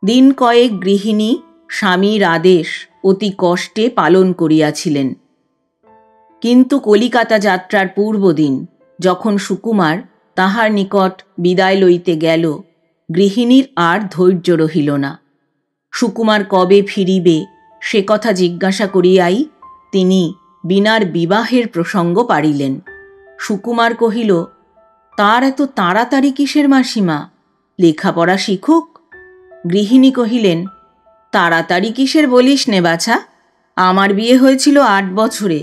S1: দিন কয়েক গৃহিণী স্বামীর আদেশ অতি কষ্টে পালন করিয়াছিলেন। কিন্তু কলিকাতা যাত্রার পূর্বদিন যখন সুকুমার তাহার নিকট বিদায় লইতে গেল, গৃহিণীর আর ধৈর্য রহিল না। সুকুমার কবে ফিরিবে সে কথা জিজ্ঞাসা করিয়াই তিনি বীণার বিবাহের প্রসঙ্গ পাড়িলেন। সুকুমার কহিল, তার এত তাড়াতাড়ি কিসের মাসিমা? লেখাপড়া শিখুক। গৃহিণী কহিলেন, তাড়াতাড়ি কিসের বলিস নে বাছা, আমার বিয়ে হয়েছিল 8 বছরে।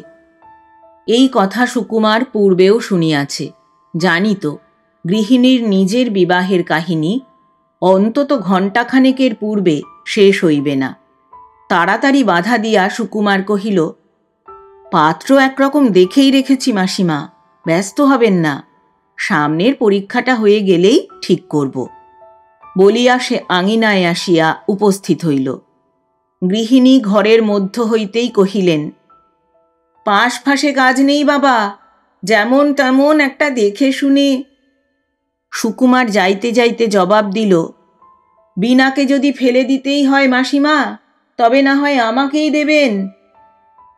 S1: এই কথা সুকুমার পূর্বেও শুনিয়াছে, জানিত গৃহিণীর নিজের বিবাহের কাহিনী অন্তত ঘণ্টাখানেকের পূর্বে শেষ হইবে না। তাড়াতাড়ি বাধা দিয়া সুকুমার কহিল, পাত্র একরকম দেখেই রেখেছি মাসিমা, ব্যস্ত হবেন না, সামনের পরীক্ষাটা হয়ে গেলেই ঠিক করব। বলিয়া সে আঙিনায় আসিয়া উপস্থিত হইল। গৃহিণী ঘরের মধ্য হইতেই কহিলেন, পাশ ফাঁসে কাজ নেই বাবা, যেমন তেমন একটা দেখে শুনে। সুকুমার যাইতে যাইতে জবাব দিল, বীণাকে যদি ফেলে দিতেই হয় মাসিমা, তবে না হয় আমাকেই দেবেন।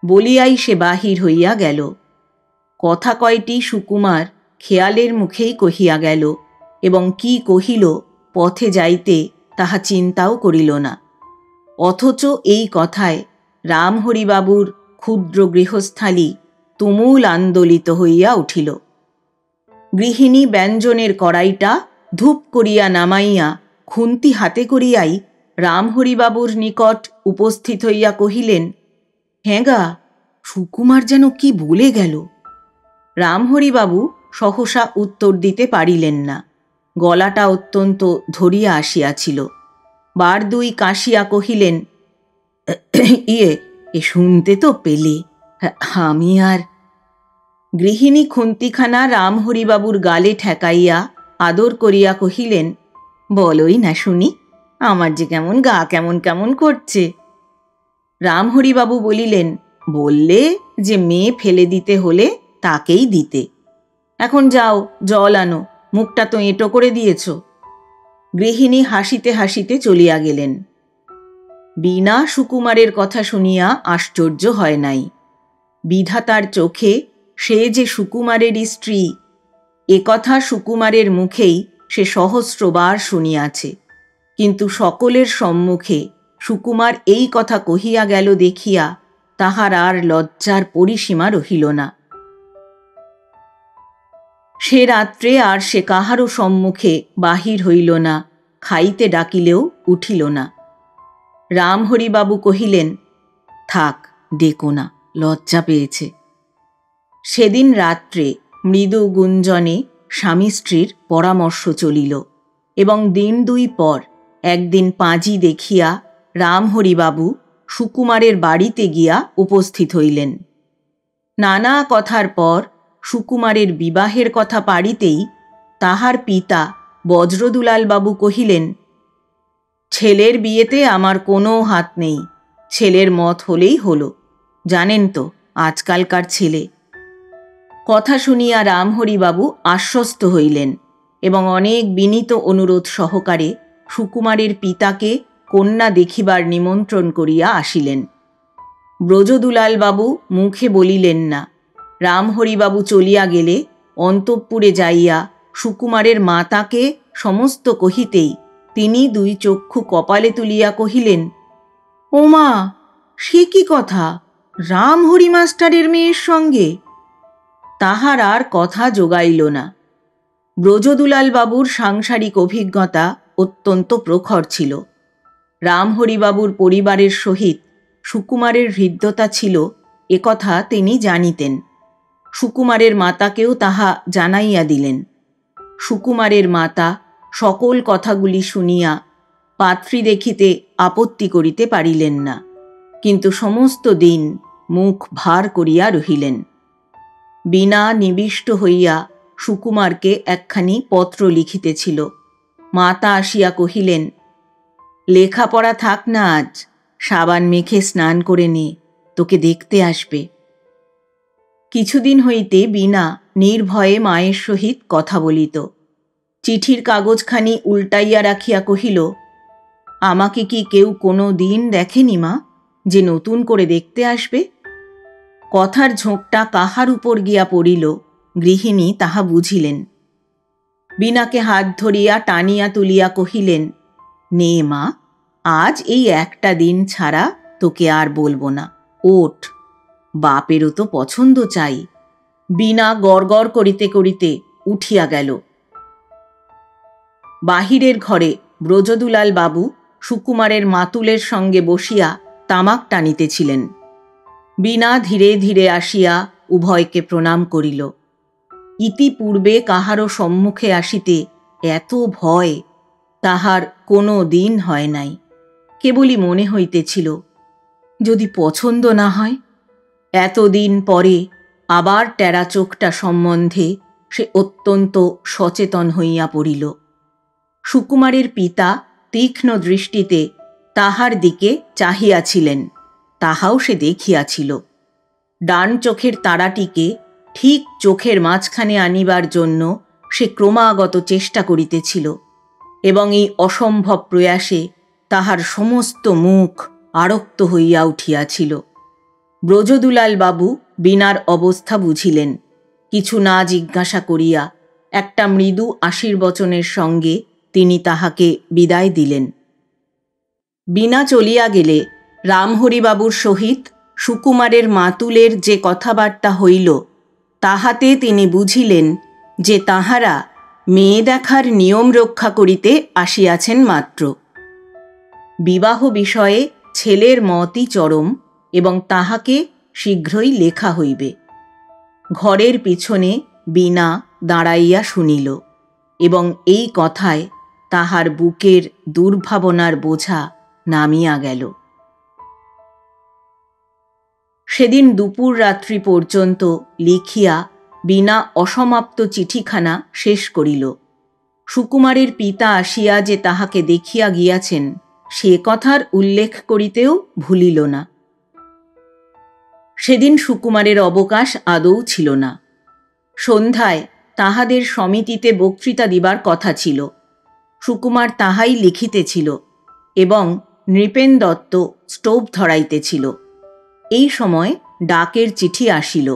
S1: বলিয়াই সে বাহির হইয়া গেল। কথা কয়টি সুকুমার খেয়ালের মুখেই কহিয়া গেল এবং কি কহিল পথে যাইতে তাহা চিন্তাও করিল না। অথচ এই কথায় রামহরিবাবুর ক্ষুদ্র গৃহস্থালী তুমুল আন্দোলিত হইয়া উঠিল। গৃহিণী ব্যঞ্জনের কড়াইটা ধূপ করিয়া নামাইয়া খুন্তি হাতে করিয়াই রামহরিবাবুর নিকট উপস্থিত হইয়া কহিলেন, হ্যাঁ গা, সুকুমার যেন কি বলে গেল। রামহরিবাবু সহসা উত্তর দিতে পারিলেন না। গলাটা অত্যন্ত ধরিয়া আসিয়াছিল। বার দুই কাশিয়া কহিলেন, এ শুনতে তো পেলে, আমি আর। গৃহিণী খুন্তিখানা রামহরিবাবুর গালে ঠেকাইয়া আদর করিয়া কহিলেন, বলোই না শুনি, আমার যে কেমন গা কেমন কেমন করছে। রামহরিবাবু বলিলেন, বললে যে মেয়ে ফেলে দিতে হলে তাকেই দিতে। এখন যাও, জল আনো, মুখটা তো এঁটো করে দিয়েছ। গৃহিণী হাসিতে হাসিতে চলিয়া গেলেন। বীণা সুকুমারের কথা শুনিয়া আশ্চর্য হয় নাই। বিধাতার চোখে সে যে সুকুমারেরই স্ত্রী, একথা সুকুমারের মুখেই সে সহস্রবার শুনিয়াছে, কিন্তু সকলের সম্মুখে সুকুমার এই কথা কহিয়া গেল দেখিয়া তাহার আর লজ্জার পরিসীমা রহিল না। সে রাত্রে আর সে কাহারও সম্মুখে বাহির হইল না, খাইতে ডাকিলেও উঠিল না। রামহরিবাবু কহিলেন, থাক, ডেকো না, লজ্জা পেয়েছে। সেদিন রাত্রে মৃদু গুঞ্জনে স্বামী স্ত্রীর পরামর্শ চলিল, এবং দিন দুই পর একদিন পাঁজি দেখিয়া রামহরিবাবু সুকুমারের বাড়িতে গিয়া উপস্থিত হইলেন। নানা কথার পর সুকুমারের বিবাহের কথা পাড়িতেই তাহার পিতা বজ্রদুলালবাবু কহিলেন, ছেলের বিয়েতে আমার কোনো হাত নেই, ছেলের মত হলেই হলো, জানেন তো আজকালকার ছেলে। কথা শুনিয়া রামহরিবাবু আশ্বস্ত হইলেন এবং অনেক বিনীত অনুরোধ সহকারে সুকুমারের পিতাকে কন্যা দেখিবার নিমন্ত্রণ করিয়া আসিলেন। ব্রজদুলালবাবু মুখে বলিলেন না। রামহরিবাবু চলিয়া গেলে অন্তঃপুরে যাইয়া সুকুমারের মাতাকে সমস্ত কহিতেই তিনি দুই চক্ষু কপালে তুলিয়া কহিলেন, ওমা, সে কি কথা, রামহরি মাস্টারের মেয়ের সঙ্গে? তাহার আর কথা জোগাইল না। ব্রজদুলালবাবুর সাংসারিক অভিজ্ঞতা অত্যন্ত প্রখর ছিল। রামহরিবাবুর পরিবারের সহিত সুকুমারের হৃদ্যতা ছিল, একথা তিনি জানিতেন। সুকুমারের মাতাকেও তাহা জানাইয়া দিলেন। সুকুমারের মাতা সকল কথাগুলি শুনিয়া পাত্রী দেখিতে আপত্তি করিতে পারিলেন না, কিন্তু সমস্ত দিন মুখ ভার করিয়া রহিলেন। বীণা নিবিষ্ট হইয়া সুকুমারকে একখানি পত্র লিখিতেছিল। মাতা আসিয়া কহিলেন, লেখাপড়া থাক না, আজ সাবান মেখে স্নান করে নে, তোকে দেখতে আসবে। কিছুদিন হইতে বীণা নির্ভয়ে মায়ের সহিত কথা বলিত। চিঠির কাগজখানি উল্টাইয়া রাখিয়া কহিল, আমাকে কি কেউ কোনো দিন দেখেনি মা, যে নতুন করে দেখতে আসবে? কথার ঝোঁকটা কাহার উপর গিয়া পড়িল, গৃহিণী তাহা বুঝিলেন। বীণাকে হাত ধরিয়া টানিয়া তুলিয়া কহিলেন, নে মা, আজ এই একটা দিন ছাড়া তোকে আর বলবো না, ওঠ, বাপেরও তো পছন্দ চাই। বীণা গড়গড় করিতে করিতে উঠিয়া গেল। বাহিরের ঘরে ব্রজদুলাল বাবু সুকুমারের মাতুলের সঙ্গে বসিয়া তামাক টানিতেছিলেন। বীণা ধীরে ধীরে আসিয়া উভয়কে প্রণাম করিল। ইতিপূর্বে কাহারও সম্মুখে আসিতে এত ভয় তাহার কোনো দিন হয় নাই। কেবলই মনে হইতেছিল, যদি পছন্দ না হয়। এতদিন পরে আবার টেরা চোখটা সম্বন্ধে সে অত্যন্ত সচেতন হইয়া পড়িল। সুকুমারের পিতা তীক্ষ্ণ দৃষ্টিতে তাহার দিকে চাহিয়াছিলেন, তাহাও সে দেখিয়াছিল। ডান চোখের তারাটিকে ঠিক চোখের মাঝখানে আনিবার জন্য সে ক্রমাগত চেষ্টা করিতেছিল, এবং এই অসম্ভব প্রয়াসে তাহার সমস্ত মুখ আরক্ত হইয়া উঠিয়াছিল। ব্রজদুলাল বাবু বীণার অবস্থা বুঝিলেন। কিছু না জিজ্ঞাসা করিয়া একটা মৃদু আশীর্বচনের সঙ্গে তিনি তাহাকে বিদায় দিলেন। বীণা চলিয়া গেলে রামহরিবাবুর সহিত সুকুমারের মাতুলের যে কথাবার্তা হইল, তাহাতে তিনি বুঝিলেন যে তাহারা মেয়ে দেখার নিয়ম রক্ষা করিতে আসিয়াছেন মাত্র। বিবাহ বিষয়ে ছেলের মতই চরম, এবং তাহাকে শীঘ্রই লেখা হইবে। ঘরের পিছনে বীণা দাঁড়াইয়া শুনিল, এবং এই কথায় তাহার বুকের দুর্ভাবনার বোঝা নামিয়া গেল। সেদিন দুপুর রাত্রি পর্যন্ত লিখিয়া বীণা অসমাপ্ত চিঠিখানা শেষ করিল। সুকুমারের পিতা আসিয়া যে তাহাকে দেখিয়া গিয়াছেন সে কথার উল্লেখ করিতেও ভুলিল না। সেদিন সুকুমারের অবকাশ আদৌ ছিল না। সন্ধ্যায় তাহাদের সমিতিতে বক্তৃতা দিবার কথা ছিল। সুকুমার তাহাই লিখিতেছিল এবং নৃপেন দত্ত স্টোভ ধরাইতেছিল। এই সময় ডাকের চিঠি আসিল।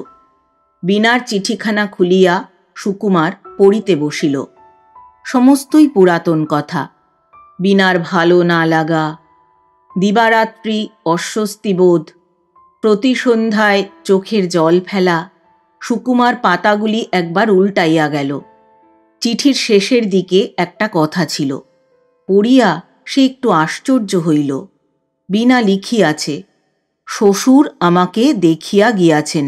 S1: বীণার চিঠিখানা খুলিয়া সুকুমার পড়িতে বসিল। সমস্তই পুরাতন কথা। বীণার ভালো না লাগা, দিবারাত্রি অস্বস্তিবোধ, প্রতি সন্ধ্যায় চোখের জল ফেলা। সুকুমার পাতাগুলি একবার উল্টাইয়া গেল। চিঠির শেষের দিকে একটা কথা ছিল। পড়িয়া সে একটু আশ্চর্য হইল। বীণা লিখিয়াছে, শ্বশুর আমাকে দেখিয়া গিয়াছেন।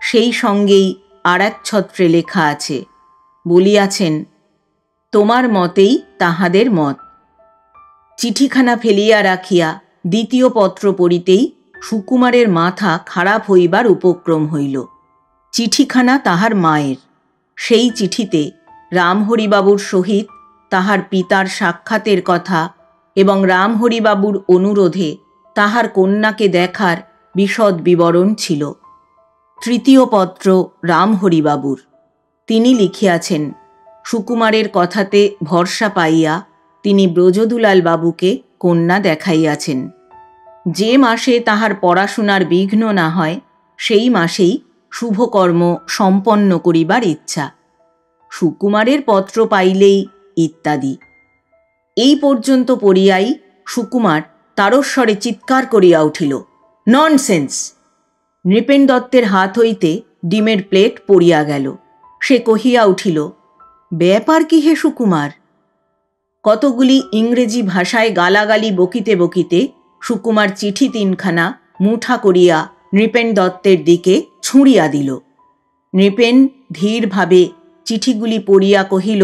S1: সেই সঙ্গেই আর এক ছত্রে লেখা আছে, বলিয়াছেন, তোমার মতেই তাহাদের মত। চিঠিখানা ফেলিয়া রাখিয়া দ্বিতীয় পত্র পড়িতেই সুকুমারের মাথা খারাপ হইবার উপক্রম হইল। চিঠিখানা তাহার মায়ের। সেই চিঠিতে রামহরিবাবুর সহিত তাহার পিতার সাক্ষাতের কথা এবং রামহরিবাবুর অনুরোধে তাহার কন্যাকে দেখার বিশদ বিবরণ ছিল। তৃতীয় পত্র রামহরিবাবুর। তিনি লিখিয়াছেন, সুকুমারের কথাতে ভরসা পাইয়া তিনি ব্রজদুলাল বাবুকে কন্যা দেখাইয়াছেন। যে মাসে তাহার পড়াশোনার বিঘ্ন না হয় সেই মাসেই শুভকর্ম সম্পন্ন করিবার ইচ্ছা। সুকুমারের পত্র পাইলেই ইত্যাদি। এই পর্যন্ত পড়িয়াই সুকুমার তারস্বরে চিৎকার করিয়া উঠিল, ননসেন্স! নৃপেন দত্তের হাত হইতে ডিমের প্লেট পড়িয়া গেল। সে কহিয়া উঠিল, ব্যাপার কি হে সুকুমার? কতগুলি ইংরেজি ভাষায় গালাগালি বকিতে বকিতে সুকুমার চিঠি তিনখানা মুঠা করিয়া নৃপেন দত্তের দিকে ছুঁড়িয়া দিল। নৃপেন ধীরভাবে চিঠিগুলি পড়িয়া কহিল,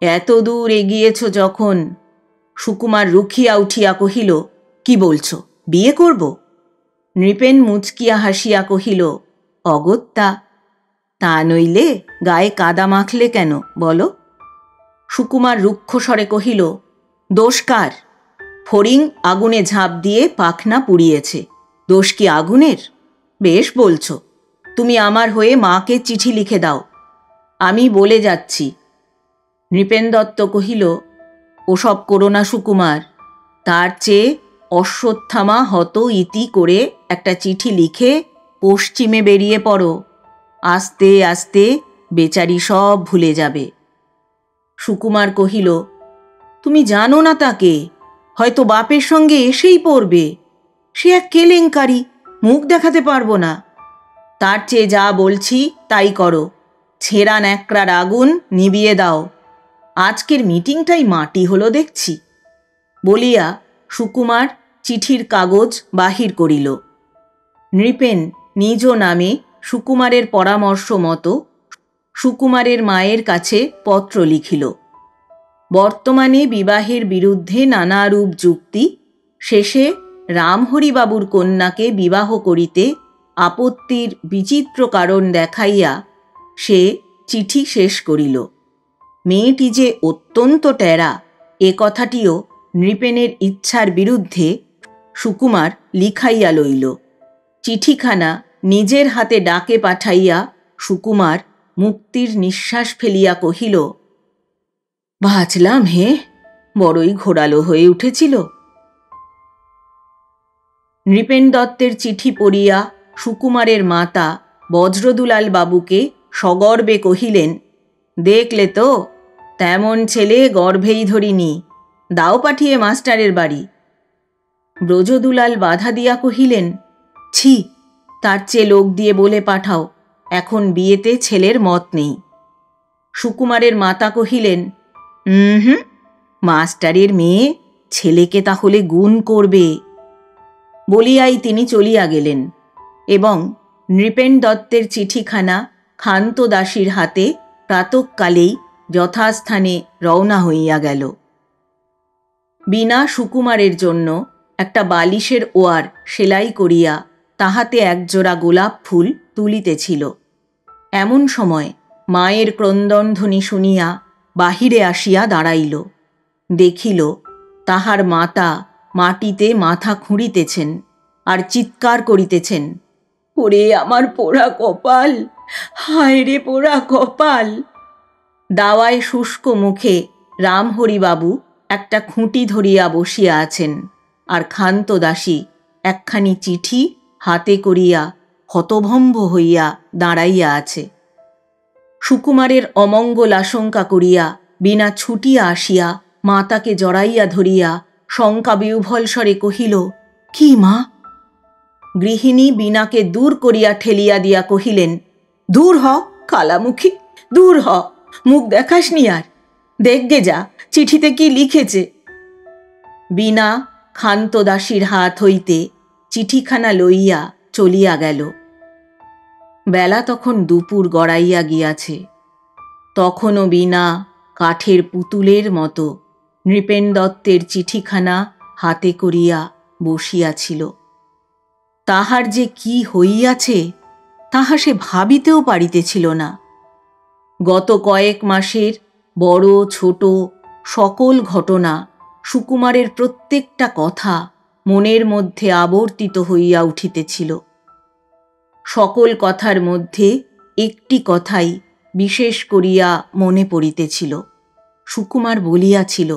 S1: এত দূর এগিয়েছ যখন। সুকুমার রুখিয়া উঠিয়া কহিল, কি বলছ, বিয়ে করব? নৃপেন মুচকিয়া হাসিয়া কহিল, অগত্যা। তা নইলে গায়ে কাদা মাখলে কেন বলো? সুকুমার রুক্ষস্বরে কহিল, দোষ কার? ফড়িং আগুনে ঝাঁপ দিয়ে পাখনা পুড়িয়েছে, দোষ কি আগুনের? বেশ বলছ, তুমি আমার হয়ে মাকে চিঠি লিখে দাও, আমি বলে যাচ্ছি। নৃপেন দত্ত কহিল, ওসব করো না সুকুমার। তার চেয়ে অশ্বত্থামা হত ইতি করে একটা চিঠি লিখে পশ্চিমে বেরিয়ে পড়ো। আস্তে আস্তে বেচারি সব ভুলে যাবে। সুকুমার কহিল, তুমি জানো না তাকে, হয়তো বাপের সঙ্গে এসেই পড়বে। সে এক কেলেঙ্কারি, মুখ দেখাতে পারবো না। তার চেয়ে যা বলছি তাই করো, ছেঁড়া ন্যাকড়ার আগুন নিভিয়ে দাও। আজকের মিটিংটাই মাটি হলো দেখছি। বলিয়া সুকুমার চিঠির কাগজ বাহির করিল। নৃপেন নিজ নামে সুকুমারের পরামর্শ মতো সুকুমারের মায়ের কাছে পত্র লিখিল। বর্তমানে বিবাহের বিরুদ্ধে নানারূপ যুক্তি, শেষে রামহরিবাবুর কন্যাকে বিবাহ করিতে আপত্তির বিচিত্র কারণ দেখাইয়া সে চিঠি শেষ করিল। মেয়েটি যে অত্যন্ত টেরা এ কথাটিও নৃপেনের ইচ্ছার বিরুদ্ধে সুকুমার লিখাইয়া লইল। চিঠিখানা নিজের হাতে ডাকে পাঠাইয়া সুকুমার মুক্তির নিঃশ্বাস ফেলিয়া কহিল, বাঁচলাম হে, বড়ই ঘোরালো হয়ে উঠেছিল। নৃপেন দত্তের চিঠি পড়িয়া সুকুমারের মাতা বজ্রদুলাল বাবুকে সগর্বে কহিলেন, দেখলে তো, তেমন ছেলে গর্ভেই ধরিনি, দাও পাঠিয়ে মাস্টারের বাড়ি। ব্রজদুলাল বাধা দিয়া কহিলেন, ছি, তার চেয়ে লোক দিয়ে বলে পাঠাও, এখন বিয়েতে ছেলের মত নেই। সুকুমারের মাতা কহিলেন, মাস্টারের মেয়ে ছেলেকে তাহলে গুণ করবে। বলিয়াই তিনি চলিয়া গেলেন এবং নৃপেন দত্তের চিঠিখানা ক্ষান্ত দাসীর হাতে প্রাতঃকালেই যথাস্থানে রওনা হইয়া গেল। বীণা সুকুমারের জন্য একটা বালিশের ওয়ার সেলাই করিয়া তাহাতে একজোড়া গোলাপ ফুল তুলিতেছিল। এমন সময় মায়ের ক্রন্দনধ্বনি শুনিয়া বাহিরে আসিয়া দাঁড়াইল। দেখিল তাহার মাতা মাটিতে মাথা খুঁড়িতেছেন আর চিৎকার করিতেছেন, ওরে আমার পোড়া কপাল, হায় রে পোড়া কপাল। দাওয়ায় শুষ্ক মুখে রামহরিবাবু একটা খুঁটি ধরিয়া বসিয়া আছেন, আর ক্ষান্ত দাসী একখানি চিঠি হাতে করিয়া হতভম্ব হইয়া দাঁড়াইয়া আছে। সুকুমারের অমঙ্গল আশঙ্কা করিয়া বিনা ছুটিয়া আসিয়া মাতাকে জড়াইয়া ধরিয়া শঙ্কা বিহ্বল স্বরে কহিল, কি মা? গৃহিণী বিনাকে দূর করিয়া ঠেলিয়া দিয়া কহিলেন, দূর হ কালামুখী, দূর হ, মুখ দেখাসনি আর, দেখগে যা চিঠিতে কি লিখেছে। বিনা ক্ষান্ত দাসীর হাত হইতে চিঠিখানা লইয়া চলিয়া গেল। বেলা তখন দুপুর গড়াইয়া গিয়াছে। তখনও বিনা কাঠের পুতুলের মতো নৃপেন দত্তের চিঠিখানা হাতে করিয়া বসিয়াছিল। তাহার যে কি হইয়াছে তাহা সে ভাবিতেও পারিতেছিল না। গত কয়েক মাসের বড় ছোট সকল ঘটনা, সুকুমারের প্রত্যেকটা কথা মনের মধ্যে আবর্তিত হইয়া উঠিতেছিল। সকল কথার মধ্যে একটি কথাই বিশেষ করিয়া মনে পড়িতেছিল। সুকুমার বলিয়াছিল,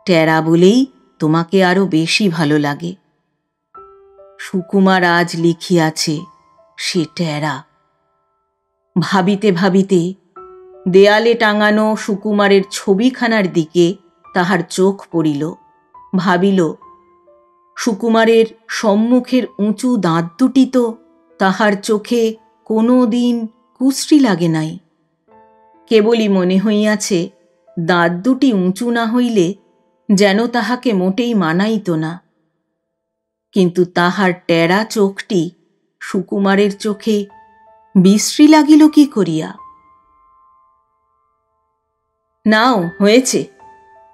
S1: টেরা বলেই তোমাকে আরো বেশি ভালো লাগে। সুকুমার আজ লিখিয়াছে সে টেরা। ভাবিতে ভাবিতে দেয়ালে টাঙানো সুকুমারের ছবিখানার দিকে তাহার চোখ পড়িল। ভাবিল, সুকুমারের সম্মুখের উঁচু দাঁত দুটি তো তাহার চোখে কোনো দিন কুশ্রী লাগে নাই। কেবলই মনে হইয়াছে দাঁত দুটি উঁচু না হইলে যেন তাহাকে মোটেই মানাইত না। কিন্তু তাহার টেরা চোখটি সুকুমারের চোখে বিশ্রী লাগিল কি করিয়া? নাও হয়েছে,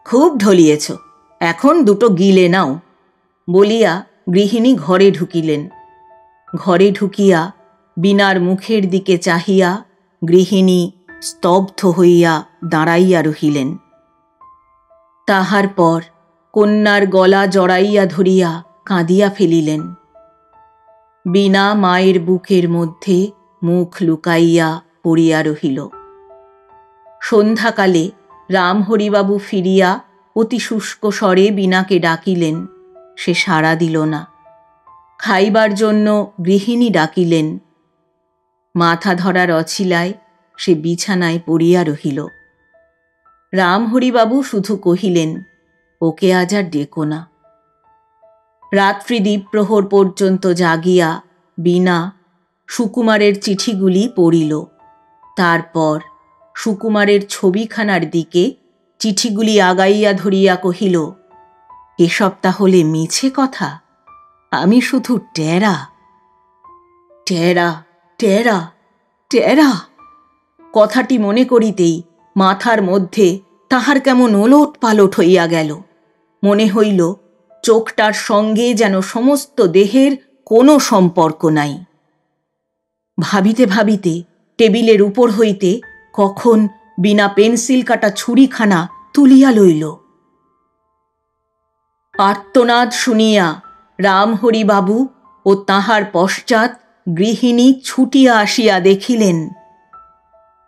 S1: খুব ঢলিয়েছ, এখন দুটো গিলে নাও বলিয়া গৃহিণী ঘরে ঢুকিলেন। ঘরে ঢুকিয়া বিনার মুখের দিকে চাহিয়া গৃহিণী স্তব্ধ হইয়া দাঁড়াইয়া রহিলেন। তাহার পর কন্যার গলা জড়াইয়া ধরিয়া কাঁদিয়া ফেলিলেন। বিনা মায়ের বুকের মধ্যে মুখ লুকাইয়া পড়িয়া রহিল। সন্ধ্যাকালে রামহরিবাবু ফিরিয়া অতি শুষ্ক স্বরে বিনাকে ডাকিলেন। সে সাড়া দিল না। খাইবার জন্য গৃহিণী ডাকিলেন। মাথা ধরার অছিলায় সে বিছানায় পড়িয়া রহিল। রামহরিবাবু শুধু কহিলেন, ওকে আজ আর ডেকো না। রাত্রি দ্বীপ্রহর পর্যন্ত জাগিয়া বিনা সুকুমারের চিঠিগুলি পড়িল। তারপর সুকুমারের ছবিখানার দিকে চিঠিগুলি আগাইয়া ধরিয়া কহিল, এসব তাহলে মিছে কথা? আমি শুধু টেরা, টেরা, টেরা, টেরা। কথাটি মনে করিতেই মাথার মধ্যে তাহার কেমন ওলট পালট হইয়া গেল। মনে হইল চোখটার সঙ্গে যেন সমস্ত দেহের কোনো সম্পর্ক নাই। ভাবিতে ভাবিতে টেবিলের উপর হইতে কখন বিনা পেন্সিল কাটা ছুরিখানা তুলিয়া লইল। আর্তনাদ শুনিয়া রামহরিবাবু ও তাহার পশ্চাৎ গৃহিণী ছুটিয়া আসিয়া দেখিলেন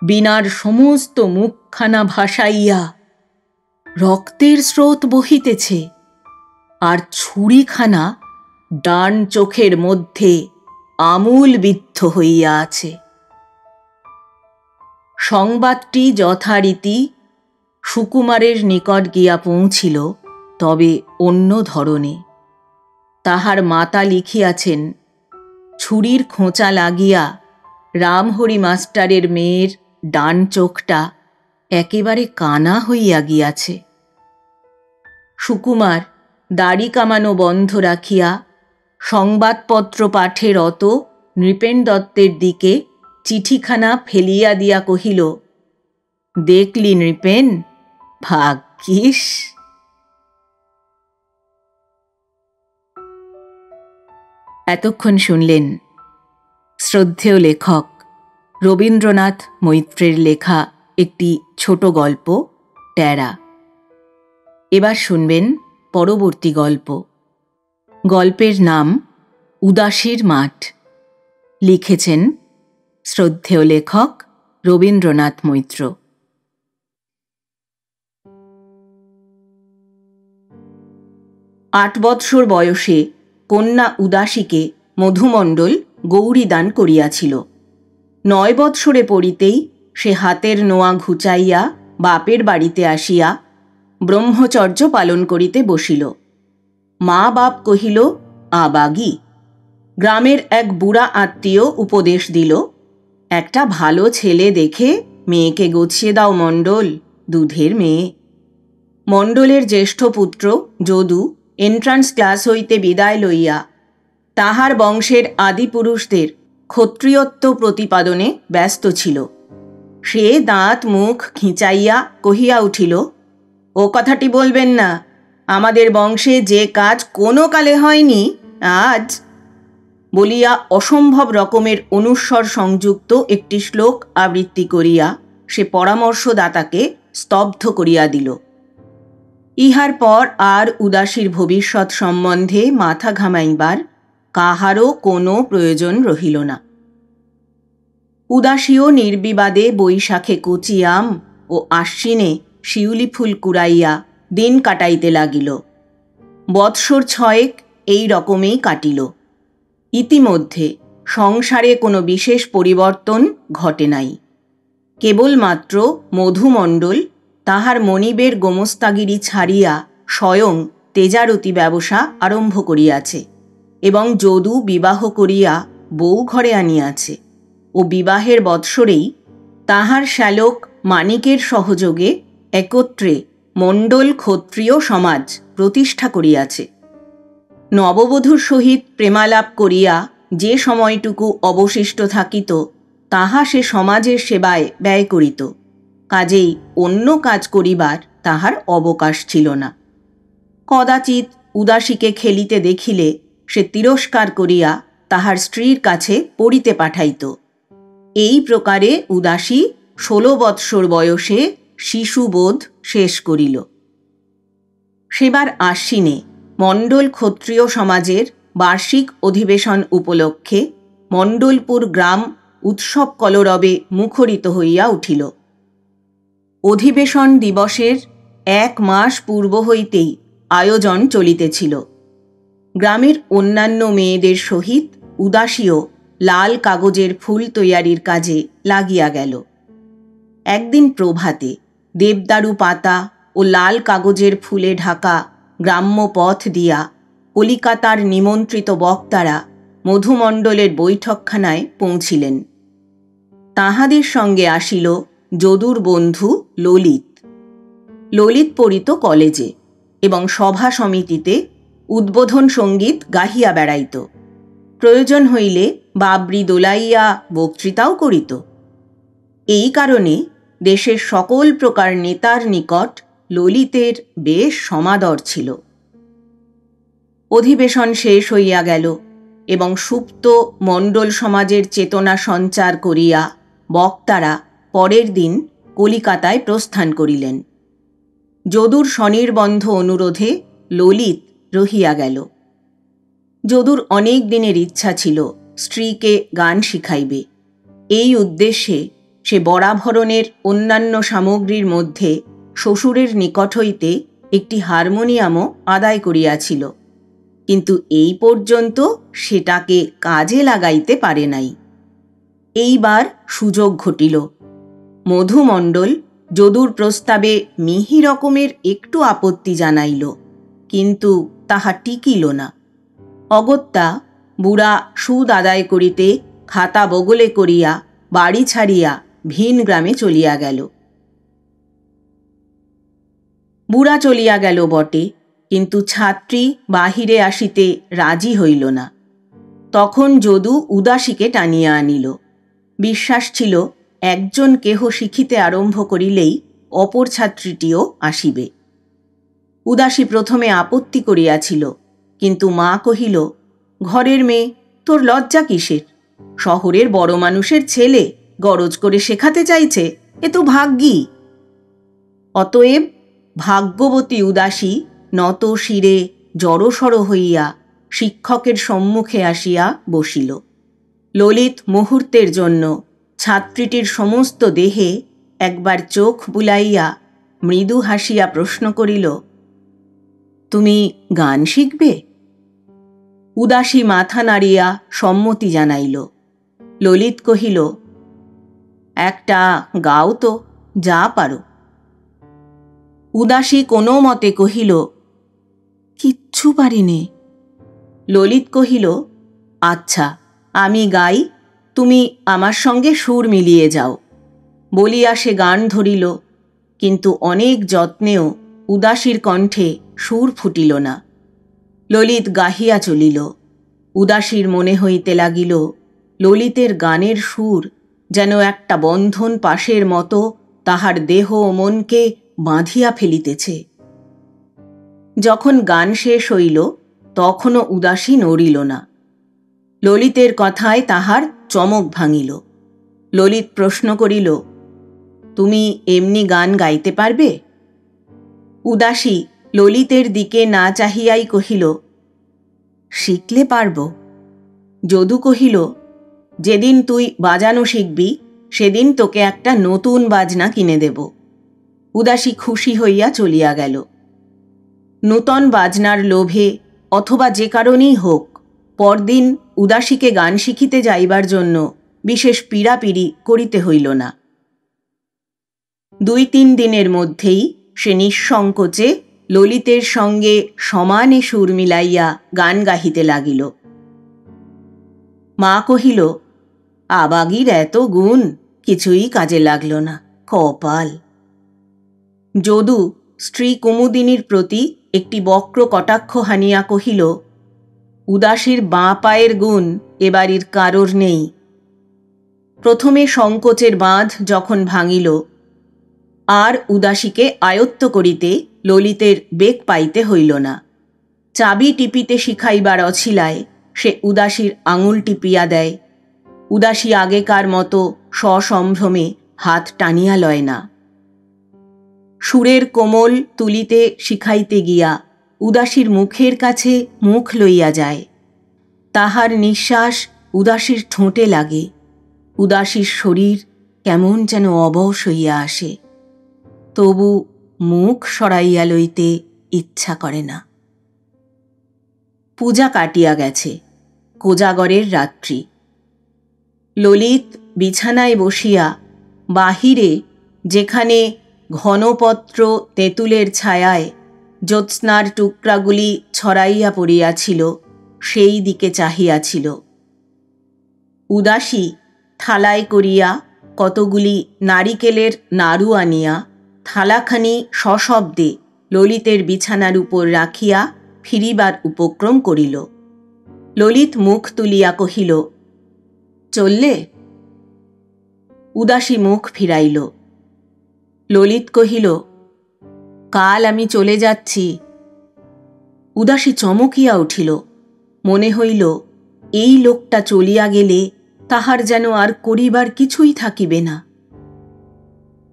S1: বিনার সমস্ত মুখখানা ভাসাইয়া রক্তের স্রোত বহিতেছে, আর ছুরিখানা ডান চোখের মধ্যে আমূল বিদ্ধ হইয়া আছে। সংবাদটি যথারীতি সুকুমারের নিকট গিয়া পৌঁছিল, তবে অন্য ধরনে। তাহার মাতা লিখিয়াছেন, ছুরির খোঁচা লাগিয়া রামহরি মাস্টারের মেয়ের ডান চোখটা একেবারে কানা হইয়া গিয়াছে। সুকুমার দাড়ি কামানো বন্ধ রাখিয়া সংবাদপত্র পাঠে রত নৃপেন দত্তের দিকে চিঠিখানা ফেলিয়া দিয়া কহিল, দেখলি নৃপেন, ভাগ্যিস। এতক্ষণ শুনলেন শ্রদ্ধেয় লেখক রবীন্দ্রনাথ মৈত্রের লেখা একটি ছোট গল্প টেরা। এবার শুনবেন পরবর্তী গল্প। গল্পের নাম উদাসীর মাঠ। লিখেছেন শ্রদ্ধেয় লেখক রবীন্দ্রনাথ মৈত্র। 8 বৎসর বয়সে কন্যা উদাসীকে মধুমণ্ডল গৌরী দান করিয়াছিল। 9 বৎসরে পড়িতেই সে হাতের নোয়া ঘুচাইয়া বাপের বাড়িতে আসিয়া ব্রহ্মচর্য পালন করিতে বসিল। মা বাপ কহিল, আবাগি। গ্রামের এক বুড়া আত্মীয় উপদেশ দিল, একটা ভালো ছেলে দেখে মেয়েকে গছিয়ে দাও মণ্ডল, দুধের মেয়ে। মণ্ডলের জ্যেষ্ঠ পুত্র যদু এন্ট্রান্স ক্লাস হইতে বিদায় লইয়া তাহার বংশের আদিপুরুষদের ক্ষত্রিয়ত্ব প্রতিপাদনে ব্যস্ত ছিল। সে দাঁত মুখ খিঁচাইয়া কহিয়া উঠিল, ও কথাটি বলবেন না, আমাদের বংশে যে কাজ কোনো কালে হয়নি আজ, বলিয়া অসম্ভব রকমের অনুস্বর সংযুক্ত একটি শ্লোক আবৃত্তি করিয়া সে পরামর্শদাতাকে স্তব্ধ করিয়া দিল। ইহার পর আর উদাসীর ভবিষ্যৎ সম্বন্ধে মাথা ঘামাইবার কাহারও কোনো প্রয়োজন রহিল না। উদাসীও নির্বিবাদে বৈশাখে কচি আম ও আশ্বিনে শিউলি ফুল কুড়াইয়া দিন কাটাইতে লাগিল। বৎসর 6 এই রকমেই কাটিল। ইতিমধ্যে সংসারে কোনো বিশেষ পরিবর্তন ঘটে নাই। কেবলমাত্র মধুমণ্ডল তাহার মনিবের গোমস্তাগিরি ছাড়িয়া স্বয়ং তেজারতি ব্যবসা আরম্ভ করিয়াছে এবং যদু বিবাহ করিয়া বউ ঘরে আনিয়াছে ও বিবাহের বৎসরেই তাহার শ্যালক মানিকের সহযোগে একত্রে মণ্ডল ক্ষত্রিয় সমাজ প্রতিষ্ঠা করিয়াছে। নববধূর সহিত প্রেমালাপ করিয়া যে সময়টুকু অবশিষ্ট থাকিত তাহা সে সমাজের সেবায় ব্যয় করিত, কাজেই অন্য কাজ করিবার তাহার অবকাশ ছিল না। কদাচিৎ উদাসীকে খেলিতে দেখিলে সে তিরস্কার করিয়া তাহার স্ত্রীর কাছে পড়িতে পাঠাইত। এই প্রকারে উদাসী 16 বৎসর বয়সে শিশুবোধ শেষ করিল। সেবার আশ্বিনে মণ্ডল ক্ষত্রিয় সমাজের বার্ষিক অধিবেশন উপলক্ষে মণ্ডলপুর গ্রাম উৎসব কলরবে মুখরিত হইয়া উঠিল। অধিবেশন দিবসের 1 মাস পূর্ব হইতেই আয়োজন চলিতেছিল। গ্রামের অন্যান্য মেয়েদের সহিত উদাসীও লাল কাগজের ফুল তৈয়ারির কাজে লাগিয়া গেল। একদিন প্রভাতে দেবদারু পাতা ও লাল কাগজের ফুলে ঢাকা গ্রাম্য পথ দিয়া কলিকাতার নিমন্ত্রিত বক্তারা মধুমণ্ডলের বৈঠকখানায় পৌঁছিলেন। তাহাদের সঙ্গে আসিল যদুর বন্ধু ললিত। ললিত পড়িত কলেজে এবং সভা সমিতিতে উদ্বোধন সঙ্গীত গাহিয়া বেড়াইত। প্রয়োজন হইলে বাবরি দোলাইয়া বক্তৃতাও করিত। এই কারণে দেশের সকল প্রকার নেতার নিকট ললিতের বেশ সমাদর ছিল। অধিবেশন শেষ হইয়া গেল এবং সুপ্ত মণ্ডল সমাজের চেতনা সঞ্চার করিয়া বক্তারা পরের দিন কলিকাতায় প্রস্থান করিলেন। যদুর স্বনির্বন্ধ অনুরোধে ললিত রহিয়া গেল। যদুর অনেক দিনের ইচ্ছা ছিল স্ত্রীকে গান শিখাইবে। এই উদ্দেশ্যে সে বরাভরণের অন্যান্য সামগ্রীর মধ্যে শ্বশুরের নিকট হইতে একটি হারমোনিয়ামও আদায় করিয়াছিল, কিন্তু এই পর্যন্ত সেটাকে কাজে লাগাইতে পারে নাই। এইবার সুযোগ ঘটিল। মধুমণ্ডল যদুর প্রস্তাবে মিহি রকমের একটু আপত্তি জানাইল, কিন্তু তাহা টিকিল না। অগত্যা বুড়া সুদ আদায় করিতে খাতা বগলে করিয়া বাড়ি ছাড়িয়া ভিন গ্রামে চলিয়া গেল। বুড়া চলিয়া গেল বটে, কিন্তু ছাত্রী বাহিরে আসিতে রাজি হইল না। তখন যদু উদাসীকে টানিয়া আনিল। বিশ্বাস ছিল একজন কেহ শিখিতে আরম্ভ করিলেই অপর ছাত্রীটিও আসিবে। উদাসী প্রথমে আপত্তি করিয়াছিল, কিন্তু মা কহিল, ঘরের মেয়ে, তোর লজ্জা কিসের? শহরের বড় মানুষের ছেলে, গরজ করে শেখাতে চাইছে, এ তো ভাগ্যি। অতএব ভাগ্যবতী উদাসী নত শিরে জড়সড় হইয়া শিক্ষকের সম্মুখে আসিয়া বসিল। ললিত মুহূর্তের জন্য ছাত্রীটির সমস্ত দেহে একবার চোখ বুলাইয়া মৃদু হাসিয়া প্রশ্ন করিল, তুমি গান শিখবে? উদাসী মাথা নাড়িয়া সম্মতি জানাইল। ললিত কহিল, একটা গাও তো, যা পারো। উদাসী কোনো মতে কহিল, কিচ্ছু পারিনে। ললিত কহিল, আচ্ছা, আমি গাই, তুমি আমার সঙ্গে সুর মিলিয়ে যাও। বলিয়া সে গান ধরিল, কিন্তু অনেক যত্নেও উদাসীর কণ্ঠে সুর ফুটিল না। ললিত গাহিয়া চলিল। উদাসীর মনে হইতে লাগিল, ললিতের গানের সুর যেন একটা বন্ধন পাশের মতো তাহার দেহ ও মনকে বাঁধিয়া ফেলিতেছে। যখন গান শেষ হইল, তখনও উদাসী নড়িল না। ললিতের কথায় তাহার চমক ভাঙিল। ললিত প্রশ্ন করিল, তুমি এমনি গান গাইতে পারবে? উদাসী ললিতের দিকে না চাহিয়াই কহিল, শিখলে পারব। যদু কহিল, যেদিন তুই বাজানো শিখবি সেদিন তোকে একটা নতুন বাজনা কিনে দেব। উদাসী খুশি হইয়া চলিয়া গেল। নূতন বাজনার লোভে অথবা যে কারণেই হোক, পরদিন উদাসীকে গান শিখিতে যাইবার জন্য বিশেষ পীড়াপিড়ি করিতে হইল না। 2-3 দিনের মধ্যেই সে নিঃসংকোচে ললিতের সঙ্গে সমানে সুর মিলাইয়া গান গাহিতে লাগিল। মা কহিল, আবাগির এত গুণ, কিছুই কাজে লাগল না, কপাল। যদু স্ত্রী কুমুদিনীর প্রতি একটি বক্র কটাক্ষ হানিয়া কহিল, উদাসীর বাঁ পায়ের গুণ এ বাড়ির কারোর নেই। প্রথমে সংকোচের বাঁধ যখন ভাঙিল, আর উদাসীকে আয়ত্ত করিতে ললিতের বেগ পাইতে হইল না। চাবি টিপিতে শিখাইবার অছিলায় সে উদাসীর আঙুল টিপিয়া দেয়। উদাসী আগেকার মতো সসম্ভ্রমে হাত টানিয়া লয় না। সুরের কোমল তুলিতে শিখাইতে গিয়া উদাসীর মুখের কাছে মুখ লইয়া যায়। তাহার নিঃশ্বাস উদাসীর ঠোঁটে লাগে। উদাসীর শরীর কেমন যেন অবশ হইয়া আসে, তবু মুখ সরাইয়া লইতে ইচ্ছা করে না। পূজা কাটিয়া গেছে। কোজাগরের রাত্রি। ললিত বিছানায় বসিয়া বাহিরে, যেখানে ঘনপত্র তেঁতুলের ছায়ায় জ্যোৎস্নার টুকরাগুলি ছড়াইয়া পড়িয়াছিল, সেই দিকে চাহিয়াছিল। উদাসী থালায় করিয়া কতগুলি নারিকেলের নাড়ু আনিয়া থালাখানি সশব্দে ললিতের বিছানার উপর রাখিয়া ফিরিবার উপক্রম করিল। ললিত মুখ তুলিয়া কহিল, চললে? উদাসী মুখ ফিরাইল। ললিত কহিল, কাল আমি চলে যাচ্ছি। উদাসী চমকিয়া উঠিল। মনে হইল, এই লোকটা চলিয়া গেলে তাহার যেন আর করিবার কিছুই থাকিবে না।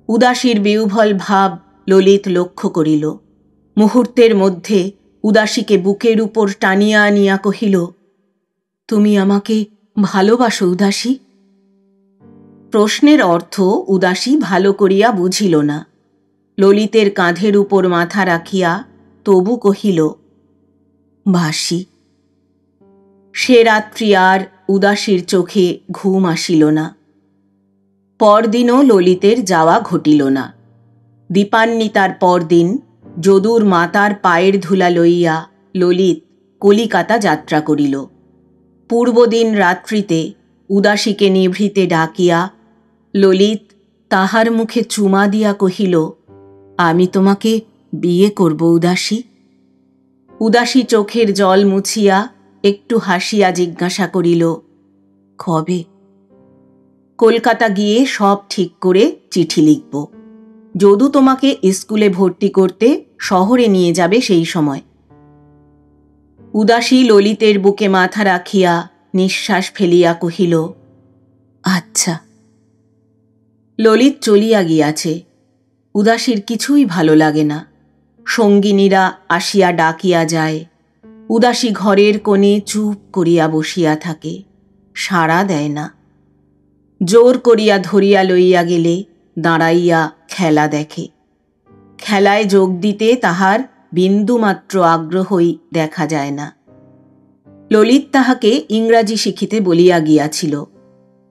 S1: উদাসীর বিহ্বল ভাব ললিত লক্ষ্য করিল। মুহূর্তের মধ্যে উদাসীকে বুকের উপর টানিয়া আনিয়া কহিল, তুমি আমাকে ভালোবাসো উদাসী? প্রশ্নের অর্থ উদাসী ভালো করিয়া বুঝিল না। ললিতের কাঁধের উপর মাথা রাখিয়া তবু কহিল, বাসি। সে রাত্রি আর উদাসীর চোখে ঘুম আসিল না। পরদিনও ললিতের যাওয়া ঘটিল না। দীপান্বিতার পরদিন যদুর মাতার পায়ের ধুলা লইয়া ললিত কলিকাতা যাত্রা করিল। পূর্বদিন রাত্রিতে উদাসীকে নিভৃতে ডাকিয়া ললিত তাহার মুখে চুমা দিয়া কহিল, আমি তোমাকে বিয়ে করব উদাসী। উদাসী চোখের জল মুছিয়া একটু হাসিয়া জিজ্ঞাসা করিল, কবে? কলকাতা গিয়ে সব ঠিক করে চিঠি লিখব। যদু তোমাকে স্কুলে ভর্তি করতে শহরে নিয়ে যাবে সেই সময়। উদাসী ললিতের বুকে মাথা রাখিয়া নিঃশ্বাস ফেলিয়া কহিল, আচ্ছা। ললিত চলিয়া গিয়াছে। উদাসীর কিছুই ভালো লাগে না। সঙ্গিনীরা আসিয়া ডাকিয়া যায়। উদাসী ঘরের কোণে চুপ করিয়া বসিয়া থাকে, সাড়া দেয় না। জোর করিয়া ধরিয়া লইয়া গেলে দাঁড়াইয়া খেলা দেখে। খেলায় যোগ দিতে তাহার বিন্দুমাত্র আগ্রহই দেখা যায় না। ললিত তাহাকে ইংরাজি শিখিতে বলিয়া গিয়াছিল,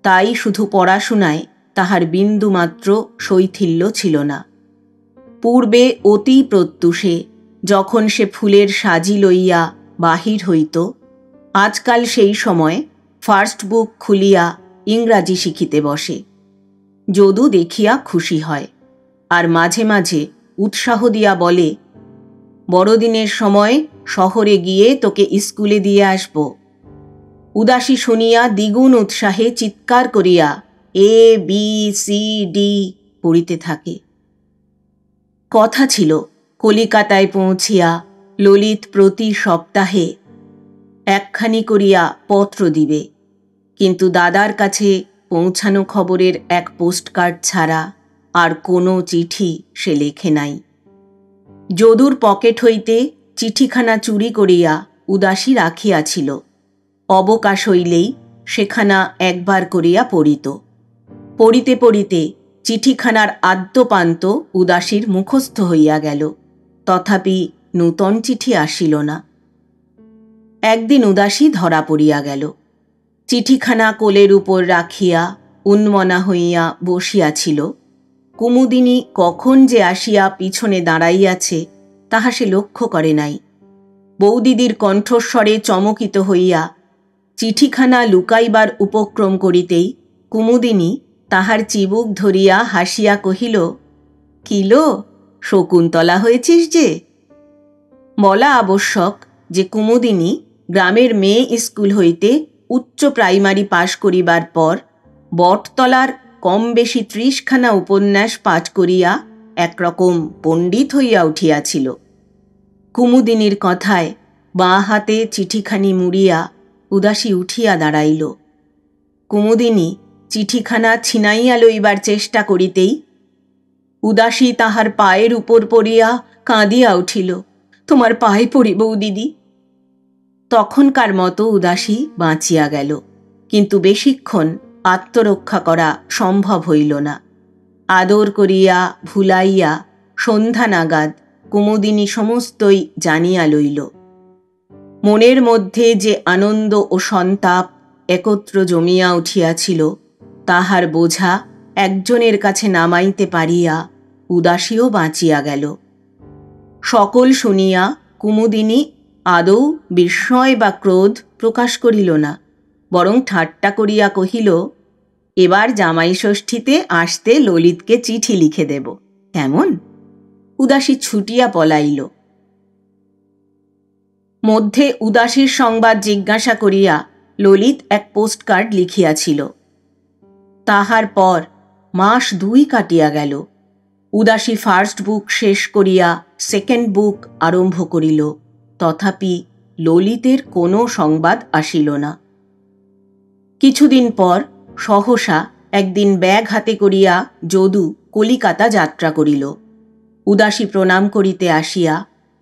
S1: তাই শুধু পড়াশোনায় তাহার বিন্দুমাত্র শৈথিল্য ছিল না। পূর্বে অতি প্রত্যুষে যখন সে ফুলের সাজি লইয়া বাহির হইত, আজকাল সেই সময় ফার্স্ট বুক খুলিয়া ইংরাজি শিখিতে বসে। যদু দেখিয়া খুশি হয়, আর মাঝে মাঝে উৎসাহ দিয়া বলে, বড়দিনের সময় শহরে গিয়ে তোকে স্কুলে দিয়ে আসব। উদাসী শুনিয়া দ্বিগুণ উৎসাহে চিৎকার করিয়া ABCD পড়িতে থাকে। কথা ছিল কলিকাতায় পৌঁছিয়া ললিত প্রতি সপ্তাহে একখানি করিয়া পত্র দিবে, কিন্তু দাদার কাছে পৌঁছানো খবরের এক পোস্টকার্ড ছাড়া আর কোনো চিঠি সে লেখে নাই। যদুর পকেট হইতে চিঠিখানা চুরি করিয়া উদাসী রাখিয়াছিল। অবকাশ হইলেই সেখানা একবার করিয়া পড়িত। পড়িতে পড়িতে চিঠিখানার আদ্যপান্ত উদাসীর মুখস্থ হইয়া গেল, তথাপি নূতন চিঠি আসিল না। একদিন উদাসী ধরা পড়িয়া গেল। চিঠিখানা কোলের উপর রাখিয়া উন্মনা হইয়া বসিয়াছিল। কুমুদিনী কখন যে আসিয়া পিছনে দাঁড়াইয়াছে তাহা সে লক্ষ্য করে নাই। বৌদিদির কণ্ঠস্বরে চমকিত হইয়া চিঠিখানা লুকাইবার উপক্রম করিতেই কুমুদিনী তাহার চিবুক ধরিয়া হাসিয়া কহিল, কিলো, শকুন্তলা হয়েছিস যে। বলা আবশ্যক যে কুমুদিনী গ্রামের মেয়ে স্কুল হইতে উচ্চ প্রাইমারি পাশ করিবার পর বটতলার কম বেশি 30খানা উপন্যাস পাঠ করিয়া একরকম পণ্ডিত হইয়া উঠিয়াছিল। কুমুদিনীর কথায় বাঁ হাতে চিঠিখানি মুড়িয়া উদাসী উঠিয়া দাঁড়াইল। কুমুদিনী চিঠিখানা ছিনাইয়া লইবার চেষ্টা করিতেই উদাসী তাহার পায়ের উপর পড়িয়া কাঁদিয়া উঠিল, তোমার পায়ে পড়ি বৌদিদি। তখনকার মতো উদাসী বাঁচিয়া গেল, কিন্তু বেশিক্ষণ আত্মরক্ষা করা সম্ভব হইল না। আদর করিয়া ভুলাইয়া সন্ধ্যা নাগাদ কুমুদিনী সমস্তই জানিয়া লইল। মনের মধ্যে যে আনন্দ ও সন্তাপ একত্র জমিয়া উঠিয়াছিল, তাহার বোঝা একজনের কাছে নামাইতে পারিয়া উদাসীও বাঁচিয়া গেল। সকল শুনিয়া কুমুদিনী আদৌ বিস্ময় বা ক্রোধ প্রকাশ করিল না, বরং ঠাট্টা করিয়া কহিল, এবার জামাই ষষ্ঠীতে আসতে ললিতকে চিঠি লিখে দেব, কেমন? উদাসী ছুটিয়া পলাইল। মধ্যে উদাসীর সংবাদ জিজ্ঞাসা করিয়া ললিত এক পোস্টকার্ড লিখিয়াছিল। তাহার পর মাস 2 কাটিয়া গেল। উদাসী ফার্স্ট বুক শেষ করিয়া সেকেন্ড বুক আরম্ভ করিল, তথাপি ললিতের কোনো সংবাদ আসিল না। কিছুদিন পর সহসা একদিন ব্যাগ হাতে করিয়া যদু কলিকাতা যাত্রা করিল। উদাসী প্রণাম করিতে আসিয়া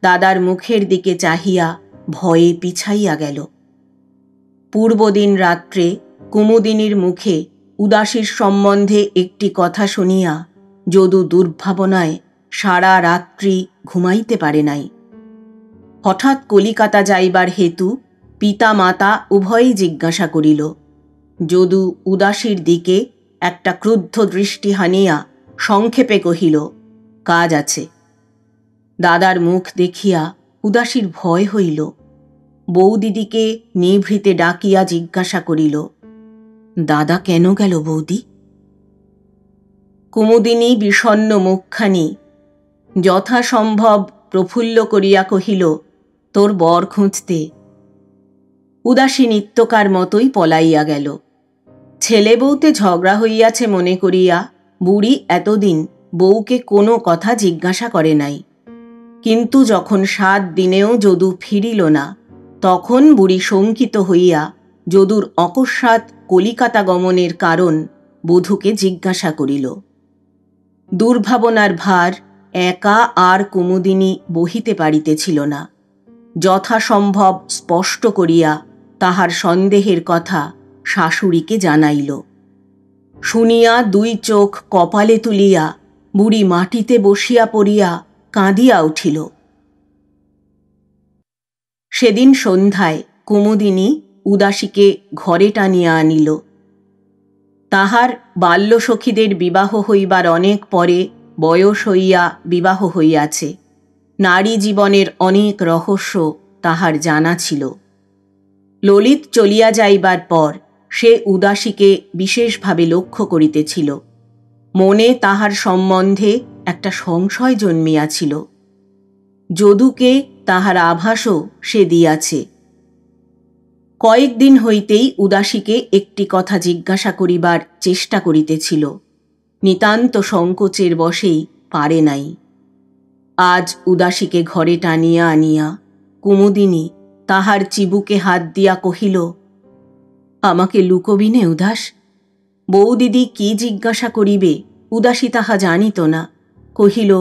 S1: দাদার মুখের দিকে চাহিয়া ভয়ে পিছাইয়া গেল। পূর্বদিন রাত্রে কুমুদিনীর মুখে উদাসীর সম্বন্ধে একটি কথা শুনিয়া যদু দুর্ভাবনায় সারা রাত্রি ঘুমাইতে পারে নাই। হঠাৎ কলিকাতা যাইবার হেতু পিতা মাতা উভয়েই জিজ্ঞাসা করিল। যদু উদাসীর দিকে একটা ক্রুদ্ধ দৃষ্টি হানিয়া সংক্ষেপে কহিল, কাজ আছে। দাদার মুখ দেখিয়া উদাসীর ভয় হইল। বৌদিদিকে নিভৃতে ডাকিয়া জিজ্ঞাসা করিল, দাদা কেন গেল বৌদি? কুমুদিনী বিষণ্ণ মুখখানি যথাসম্ভব প্রফুল্ল করিয়া কহিল, তোর বর খুঁজতে। উদাসী নিত্যকার মতোই পলাইয়া গেল। ছেলে বউতে ঝগড়া হইয়াছে মনে করিয়া বুড়ি এতদিন বউকে কোনো কথা জিজ্ঞাসা করে নাই, কিন্তু যখন 7 দিনেও যদু ফিরিল না, তখন বুড়ি শঙ্কিত হইয়া যদুর অকস্মাৎ কলিকাতা গমনের কারণ বধূকে জিজ্ঞাসা করিল। দুর্ভাবনার ভার একা আর কুমুদিনী বহিতে পারিতেছিল না। যথাসম্ভব স্পষ্ট করিয়া তাহার সন্দেহের কথা শাশুড়িকে জানাইল। শুনিয়া দুই চোখ কপালে তুলিয়া বুড়ি মাটিতে বসিয়া পড়িয়া কাঁদিয়া উঠিল। সেদিন সন্ধ্যায় কুমুদিনী উদাসীকে ঘরে টানিয়া আনিল। তাহার বাল্যসখীদের বিবাহ হইবার অনেক পরে বয়স হইয়া বিবাহ হইয়াছে। নারী জীবনের অনেক রহস্য তাহার জানা ছিল। ললিত চলিয়া যাইবার পর সে উদাসীকে বিশেষভাবে লক্ষ্য করিতেছিল। মনে তাহার সম্বন্ধে একটা সংশয় জন্মিয়াছিল। যদুকে তাহার আভাসও সে দিয়াছে। কয়েকদিন হইতেই উদাসীকে একটি কথা জিজ্ঞাসা করিবার চেষ্টা করিতেছিল, নিতান্ত সংকোচের বশেই পারে নাই। আজ উদাসীকে ঘরে টানিয়া আনিয়া কুমুদিনী তাহার চিবুকে হাত দিয়া কহিল, আমাকে লুকোবিনে উদাস? বউদিদি কি জিজ্ঞাসা করিবে উদাসী তাহা জানিত না। কহিল,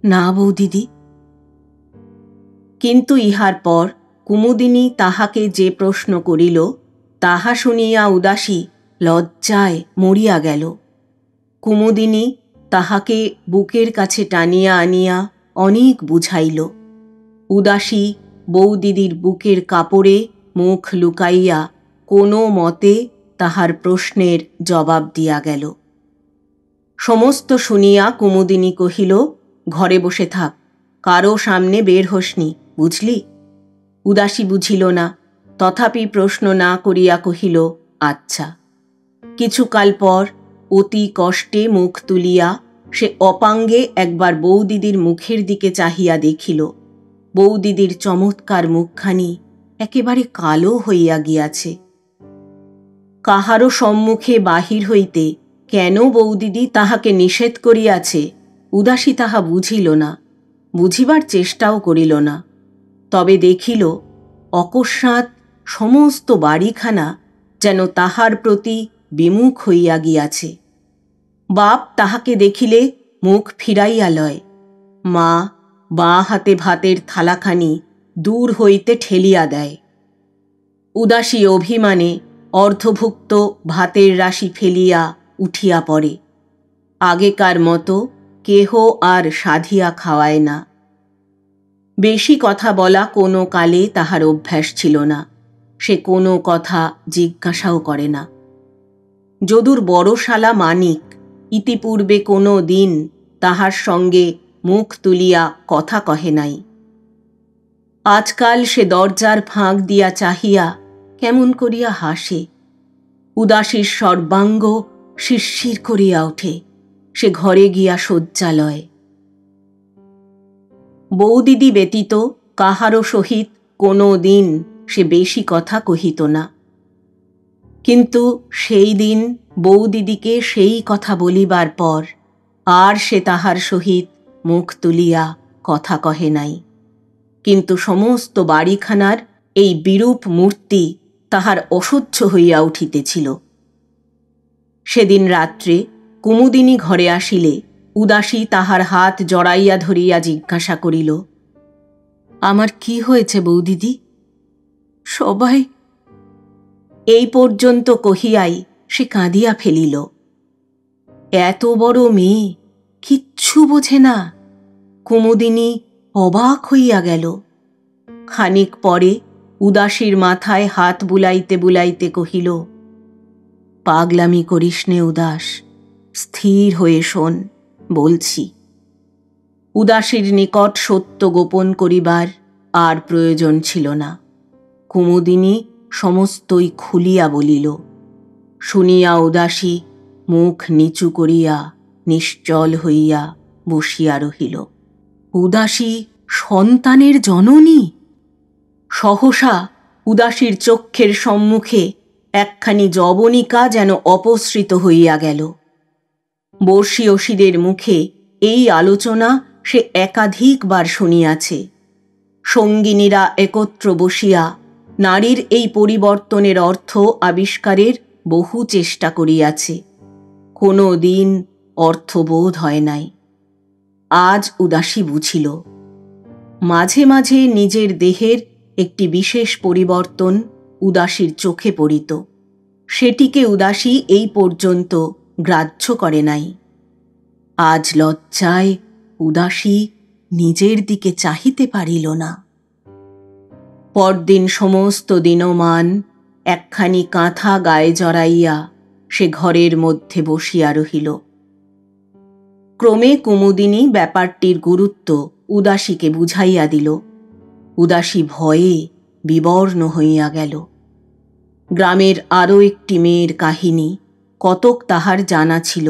S1: না বউদিদি। কিন্তু ইহার পর কুমুদিনী তাহাকে যে প্রশ্ন করিল তাহা শুনিয়া উদাসী লজ্জায় মরিয়া গেল। কুমুদিনী তাহাকে বুকের কাছে টানিয়া আনিয়া অনেক বুঝাইল। উদাসী বউদিদির বুকের কাপড়ে মুখ লুকাইয়া কোনো মতে তাহার প্রশ্নের জবাব দিয়া গেল। সমস্ত শুনিয়া কুমুদিনী কহিল, ঘরে বসে থাক, কারো সামনে বের হোসনি, বুঝলি? উদাসী বুঝিল না, তথাপি প্রশ্ন না করিয়া কহিল, আচ্ছা। কিছুকাল পর অতি কষ্টে মুখ তুলিয়া সে অপাঙ্গে একবার বউদিদির মুখের দিকে চাহিয়া দেখিল। বউদিদির চমৎকার মুখখানি একেবারে কালো হইয়া গিয়াছে। কাহারও সম্মুখে বাহির হইতে কেন বউদিদি তাহাকে নিষেধ করিয়াছে উদাসী তাহা বুঝিল না, বুঝিবার চেষ্টাও করিল না। তবে দেখিল অকস্মাৎ সমস্ত বাড়িখানা যেন তাহার প্রতি বিমুখ হইয়া গিয়াছে। বাপ তাহাকে দেখিলে মুখ ফিরাইয়া লয়। মা বাঁ হাতে ভাতের থালাখানি দূর হইতে ঠেলিয়া দেয়। উদাসী অভিমানে অর্ধভুক্ত ভাতের রাশি ফেলিয়া উঠিয়া পড়ে। আগেকার মতো কেহ আর সাধিয়া খাওয়ায় না। বেশি কথা বলা কোনো কালে তাহার অভ্যাস ছিল না। সে কোনো কথা জিজ্ঞাসাও করে না। যদুর বড় শালা মানিক ইতিপূর্বে কোনো দিন তাহার সঙ্গে মুখ তুলিয়া কথা কহে নাই। আজকাল সে দরজার ফাঁক দিয়া চাহিয়া কেমন করিয়া হাসে। উদাসীর সর্বাঙ্গ শিরশির করিয়া ওঠে। সে ঘরে গিয়া শয্যা লয়। বউদিদি ব্যতীত কাহারও সহিত কোনো দিন সে বেশি কথা কহিত না। কিন্তু সেই দিন বউদিদিকে সেই কথা বলিবার পর আর সে তাহার সহিত মুখ তুলিয়া কথা কহে নাই। কিন্তু সমস্ত বাড়িখানার এই বিরূপ মূর্তি তাহার অসহ্য হইয়া উঠিতেছিল। সেদিন রাত্রে কুমুদিনী ঘরে আসিলে উদাসী তাহার হাত জড়াইয়া ধরিয়া জিজ্ঞাসা করিল, আমার কি হয়েছে বউদিদি? সবাই। এই পর্যন্ত কহিয়াই সে কাঁদিয়া ফেলিল। এত বড় মেয়ে কিচ্ছু বোঝে না। কুমুদিনী অবাক হইয়া গেল। খানিক পরে উদাসীর মাথায় হাত বুলাইতে বুলাইতে কহিল, পাগলামি করিস নে উদাস, স্থির হয়ে শোন, বলছি। উদাসীর নিকট সত্য গোপন করিবার আর প্রয়োজন ছিল না। কুমুদিনী সমস্তই খুলিয়া বলিল। শুনিয়া উদাসী মুখ নিচু করিয়া নিশ্চল হইয়া বসিয়া রহিল। উদাসী সন্তানের জননী! সহসা উদাসীর চক্ষের সম্মুখে একখানি যবনিকা যেন অপসৃত হইয়া গেল। বর্ষীয়সীদের মুখে এই আলোচনা সে একাধিকবার শুনিয়াছে। সঙ্গিনীরা একত্র বসিয়া নারীর এই পরিবর্তনের অর্থ আবিষ্কারের বহু চেষ্টা করিয়াছে। কোনো দিন অর্থবোধ হয় নাই। আজ উদাসী বুঝিল, মাঝে মাঝে নিজের দেহের একটি বিশেষ পরিবর্তন উদাসীর চোখে পড়িত। সেটিকে উদাসী এই পর্যন্ত গ্রাহ্য করে নাই। আজ লজ্জায় উদাসী নিজের দিকে চাহিতে পারিল না। পরদিন সমস্ত দিনমান একখানি কাঁথা গায়ে জড়াইয়া সে ঘরের মধ্যে বসিয়া রহিল। ক্রমে কুমুদিনী ব্যাপারটির গুরুত্ব উদাসীকে বুঝাইয়া দিল। উদাসী ভয়ে বিবর্ণ হইয়া গেল। গ্রামের আরও একটি মেয়ের কাহিনী কতক তাহার জানা ছিল।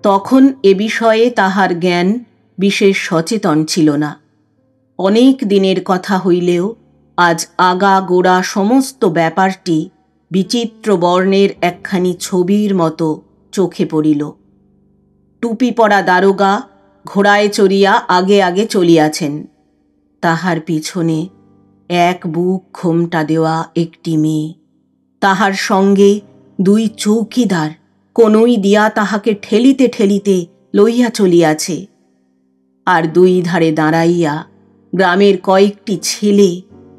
S1: তখন এ বিষয়ে তাহার জ্ঞান বিশেষ সচেতন ছিল না। অনেক দিনের কথা হইলেও আজ আগা গোড়া সমস্ত ব্যাপারটি বিচিত্র বর্ণের একখানি ছবির মতো চোখে পড়িল। টুপি পরা দারোগা ঘোড়ায় চড়িয়া আগে আগে চলিয়াছেন। তাহার পিছনে এক বুক ঘোমটা দেওয়া একটি মেয়ে, তাহার সঙ্গে দুই চৌকিদার কোনই দিয়া তাহাকে ঠেলিতে ঠেলিতে লইয়া চলিয়াছে। আর দুই ধারে দাঁড়াইয়া গ্রামের কয়েকটি ছেলে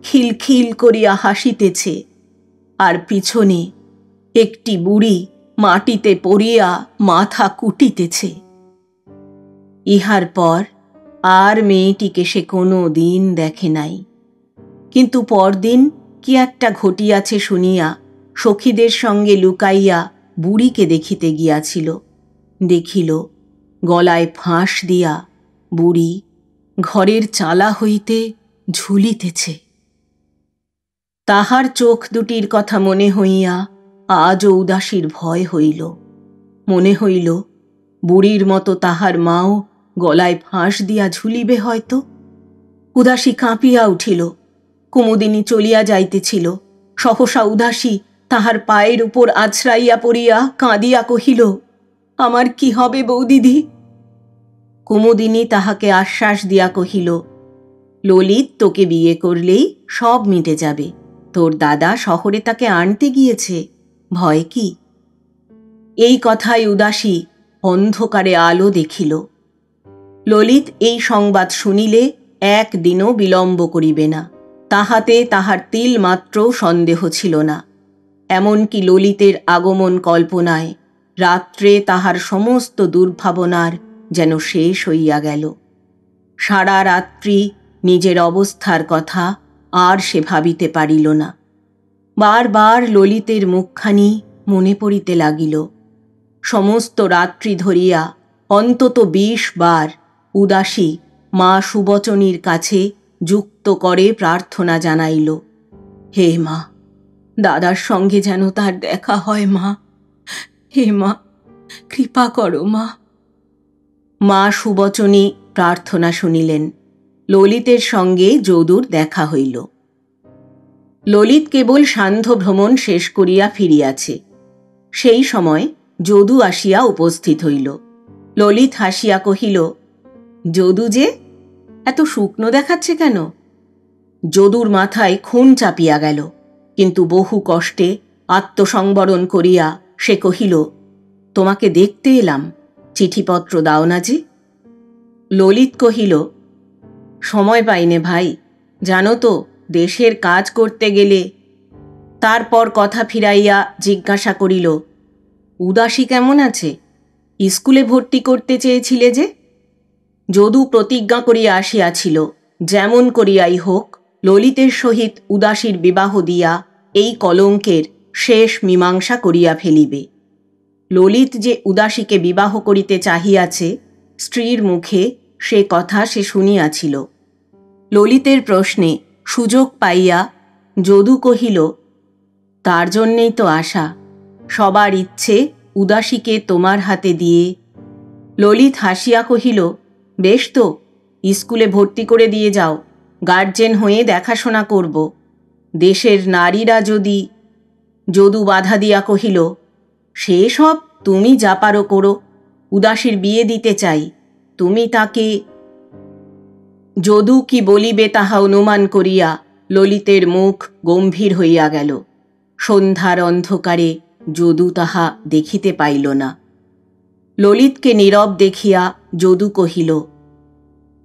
S1: খিলখিল করিয়া হাসিতেছে, আর পিছনে একটি বুড়ি মাটিতে পড়িয়া মাথা কুটিতেছে। ইহার পর আর মেয়েটিকে সে কোনো দিন দেখে নাই, কিন্তু পরদিন কি একটা ঘটিয়াছে শুনিয়া সখীদের সঙ্গে লুকাইয়া বুড়িকে দেখিতে গিয়াছিল। দেখিল গলায় ফাঁস দিয়া বুড়ি ঘরের চালা হইতে ঝুলিতেছে। তাহার চোখ দুটির কথা মনে হইয়া আজও উদাসীর ভয় হইল। মনে হইল বুড়ির মতো তাহার মাও গলায় ফাঁস দিয়া ঝুলিবে হয়তো। উদাসী কাঁপিয়া উঠিল। কুমুদিনী চলিয়া যাইতেছিল। সহসা উদাসী তাহার পায়ের উপর আছড়াইয়া পড়িয়া কাঁদিয়া কহিল, আমার কি হবে বৌদিদি? কুমুদিনী তাহাকে আশ্বাস দিয়া কহিল, ললিত তোকে বিয়ে করলেই সব মিটে যাবে। তোর দাদা শহরে তাকে আনতে গিয়েছে, ভয় কি? এই কথায় উদাসী অন্ধকারে আলো দেখিল। ললিত এই সংবাদ শুনিলে একদিনও বিলম্ব করিবে না, তাহাতে তাহার তিল মাত্র সন্দেহ ছিল না। এমনকি ললিতের আগমন কল্পনায় রাত্রে তাহার সমস্ত দুর্ভাবনার যেন শেষ হইয়া গেল। সারা রাত্রি নিজের অবস্থার কথা আর সে ভাবিতে পারিল না। বারবার ললিতের মুখখানি মনে পড়িতে লাগিল। সমস্ত রাত্রি ধরিয়া অন্তত 20 বার উদাসী মা সুবচনীর কাছে যুক্ত করে প্রার্থনা জানাইল, হে মা, দাদার সঙ্গে যেন তার দেখা হয় মা, হে মা, কৃপা করো মা। মা সুবচনী প্রার্থনা শুনিলেন। ললিতের সঙ্গে যদুর দেখা হইল। ললিত কেবল সান্ধ্য ভ্রমণ শেষ করিয়া ফিরিয়াছে। সেই সময় যদু আসিয়া উপস্থিত হইল। ললিত হাসিয়া কহিল, যদু যে, এত শুকনো দেখাচ্ছে কেন? যদুর মাথায় খুন চাপিয়া গেল, কিন্তু বহু কষ্টে আত্মসংবরণ করিয়া সে কহিল, তোমাকে দেখতে এলাম, চিঠিপত্র দাও না যে। ললিত কহিল, সময় পাইনে ভাই, জানো তো দেশের কাজ করতে গেলে। তারপর কথা ফিরাইয়া জিজ্ঞাসা করিল, উদাসী কেমন আছে? স্কুলে ভর্তি করতে চেয়েছিলে যে? যদু প্রতিজ্ঞা করিয়া আসিয়াছিল, যেমন করিয়াই হোক ললিতের সহিত উদাসীর বিবাহ দিয়া এই কলঙ্কের শেষ মীমাংসা করিয়া ফেলিবে। ললিত যে উদাসীকে বিবাহ করিতে চাহিয়াছে, স্ত্রীর মুখে সে কথা সে শুনিয়াছিল। ললিতের প্রশ্নে সুযোগ পাইয়া যদু কহিল, তার জন্যেই তো আশা, সবার ইচ্ছে উদাসীকে তোমার হাতে দিয়ে। ললিত হাসিয়া কহিল, বেশ তো, স্কুলে ভর্তি করে দিয়ে যাও, গার্জেন হয়ে দেখাশোনা করব। দেশের নারীরা যদি। যদু বাধা দিয়া কহিল, সে সব তুমি যা পারো করো, উদাসীর বিয়ে দিতে চাই, তুমি তাকে। যদু কি বলিবে তাহা অনুমান করিয়া ললিতের মুখ গম্ভীর হইয়া গেল। সন্ধ্যার অন্ধকারে যদু তাহা দেখিতে পাইল না। ললিতকে নীরব দেখিয়া যদু কহিল,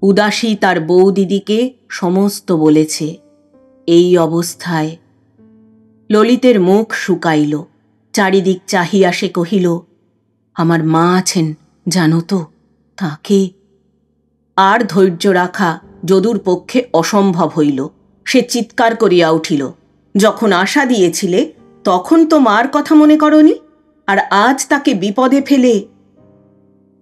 S1: উদাসী তার বৌদিদিকে সমস্ত বলেছে। এই অবস্থায় ললিতের মুখ শুকাইল। চারিদিক চাহিয়া সে কহিল, আমার মা আছেন জানো তো, তাকে। আর ধৈর্য রাখা যদুর পক্ষে অসম্ভব হইল। সে চিৎকার করিয়া উঠিল, যখন আশা দিয়েছিলে তখন তো মার কথা মনে করনি, আর আজ তাকে বিপদে ফেলে।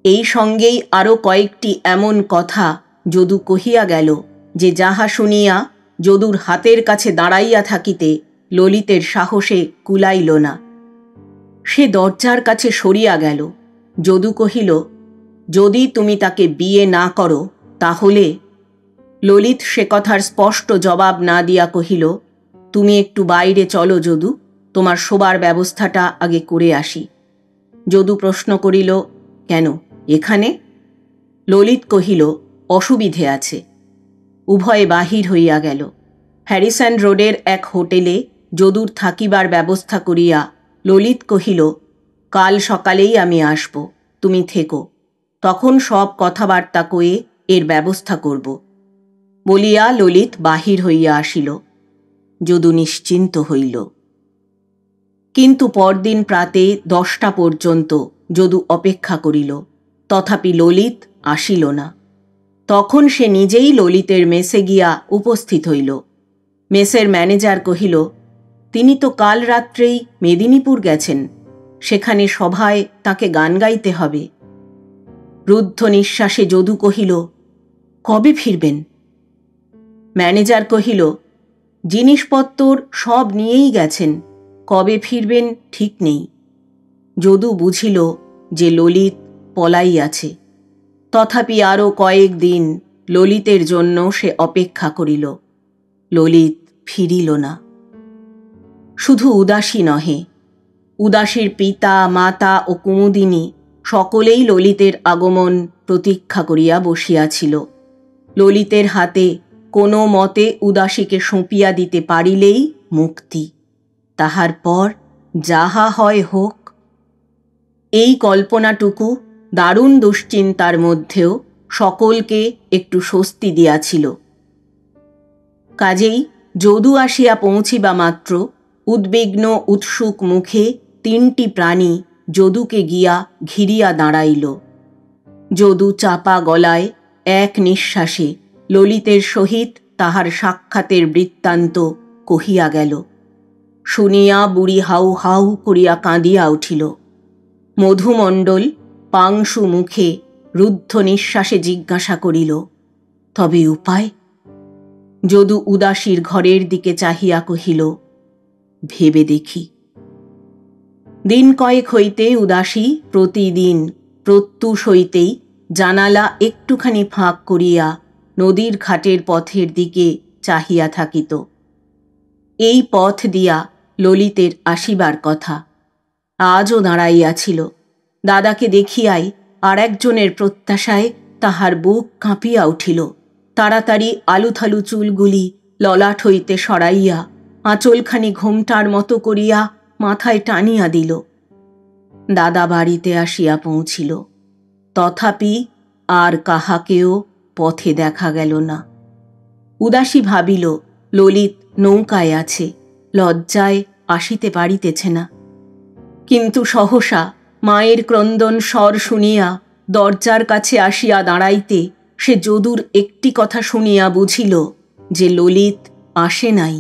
S1: এই সঙ্গেই আরও কয়েকটি এমন কথা যদু কহিয়া গেল যে যাহা শুনিয়া যদুর হাতের কাছে দাঁড়াইয়া থাকিতে ললিতের সাহসে কুলাইল না। সে দরজার কাছে সরিয়া গেল। যদু কহিল, যদি তুমি তাকে বিয়ে না করো তাহলে। ললিত সে কথার স্পষ্ট জবাব না দিয়া কহিল, তুমি একটু বাইরে চলো যদু, তোমার শোবার ব্যবস্থাটা আগে করে আসি। যদু প্রশ্ন করিল, কেন এখানে? ললিত কহিল, অসুবিধে আছে। উভয়ে বাহির হইয়া গেল। হ্যারিসন রোডের এক হোটেলে যদুর থাকিবার ব্যবস্থা করিয়া ললিত কহিল, কাল সকালেই আমি আসব, তুমি থেকো, তখন সব কথাবার্তা কয়ে এর ব্যবস্থা করব। বলিয়া ললিত বাহির হইয়া আসিল। যদু নিশ্চিন্ত হইল। কিন্তু পরদিন প্রাতে 10টা পর্যন্ত যদু অপেক্ষা করিল, তথাপি ললিত আসিল না। তখন সে নিজেই ললিতের মেসে গিয়া উপস্থিত হইল। মেসের ম্যানেজার কহিল, তিনি তো কাল রাত্রেই মেদিনীপুর গেছেন, সেখানে সভায় তাকে গান গাইতে হবে। রুদ্ধ নিঃশ্বাসে যদু কহিল, কবে ফিরবেন? ম্যানেজার কহিল, জিনিসপত্তর সব নিয়েই গেছেন, কবে ফিরবেন ঠিক নেই। যদু বুঝিল যে ললিত পলাইয়াছে। তথাপি আরও কয়েকদিন ললিতের জন্য সে অপেক্ষা করিল। ললিত ফিরিল না। শুধু উদাসী নহে, উদাসীর পিতা মাতা ও কুমুদিনী সকলেই ললিতের আগমন প্রতীক্ষা করিয়া বসিয়াছিল। ললিতের হাতে কোনো মতে উদাসীকে সঁপিয়া দিতে পারিলেই মুক্তি, তাহার পর যাহা হয় হোক। এই কল্পনাটুকু দারুণ দুশ্চিন্তার মধ্যেও সকলকে একটু স্বস্তি দিয়াছিল। কাজেই যদু আসিয়া পৌঁছিবা মাত্র উদ্বিগ্ন উৎসুক মুখে 3টি প্রাণী যদুকে গিয়া ঘিরিয়া দাঁড়াইল। যদু চাপা গলায় এক নিঃশ্বাসে ললিতের সহিত তাহার সাক্ষাতের বৃত্তান্ত কহিয়া গেল। শুনিয়া বুড়ি হাউ হাউ করিয়া কাঁদিয়া উঠিল। মধুমণ্ডল পাংশু মুখে রুদ্ধ নিঃশ্বাসে জিজ্ঞাসা করিল, তবে উপায়? যদু উদাসীর ঘরের দিকে চাহিয়া কহিল, ভেবে দেখি। দিন কয়েক হইতে উদাসী প্রতিদিন প্রত্যুষ হইতেই জানালা একটুখানি ফাঁক করিয়া নদীর ঘাটের পথের দিকে চাহিয়া থাকিত। এই পথ দিয়া ললিতের আসিবার কথা। আজও দাঁড়াইয়াছিল। দাদাকে দেখিয়াই আর একজনের প্রত্যাশায় তাহার বুক কাঁপিয়া উঠিল। তাড়াতাড়ি আলুথালু চুলগুলি ললাট হইতে সরাইয়া আঁচলখানি ঘোমটার মতো করিয়া মাথায় টানিয়া দিল। দাদা বাড়িতে আসিয়া পৌঁছিল, তথাপি আর কাহাকেও পথে দেখা গেল না। উদাসী ভাবিল ললিত নৌকায় আছে, লজ্জায় আসিতে পারিতেছে না। কিন্তু সহসা মায়ের ক্রন্দন স্বর শুনিয়া দরজার কাছে আসিয়া দাঁড়াইতে সে যদুর একটি কথা শুনিয়া বুঝিল যে ললিত আসে নাই।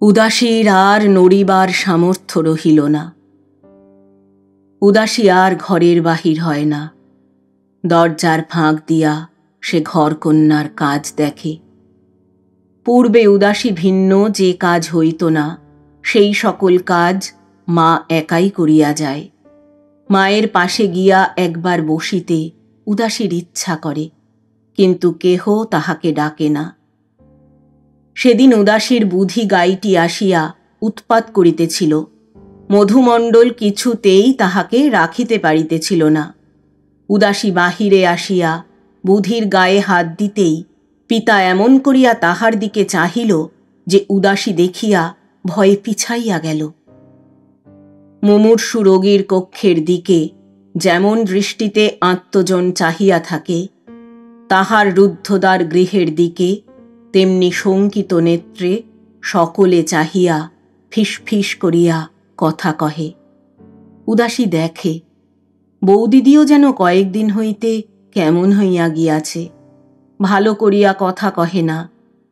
S1: উদাসীর আর নড়িবার সামর্থ্য রহিল না। উদাসী আর ঘরের বাহির হয় না। দরজার ফাঁক দিয়া সে ঘরকন্যার কাজ দেখে। পূর্বে উদাসী ভিন্ন যে কাজ হইত না, সেই সকল কাজ মা একাই করিয়া যায়। মায়ের পাশে গিয়া একবার বসিতে উদাসীর ইচ্ছা করে, কিন্তু কেহ তাহাকে ডাকে না। সেদিন উদাসীর বুধি গাইটি আসিয়া উৎপাত করিতেছিল। মধুমণ্ডল কিছুতেই তাহাকে রাখিতে পারিতেছিল না। উদাসী বাহিরে আসিয়া বুধির গায়ে হাত দিতেই পিতা এমন করিয়া তাহার দিকে চাহিল যে উদাসী দেখিয়া ভয়ে পিছাইয়া গেল। মুমূর্ষু রোগীর কক্ষের দিকে যেমন দৃষ্টিতে আত্মজন চাহিয়া থাকে, তাহার রুদ্ধদ্বার গৃহের দিকে তেমনি শঙ্কিত নেত্রে সকলে চাহিয়া ফিসফিস করিয়া কথা কহে। উদাসী দেখে বৌদিদিও যেন কয়েকদিন হইতে কেমন হইয়া গিয়াছে, ভালো করিয়া কথা কহে না,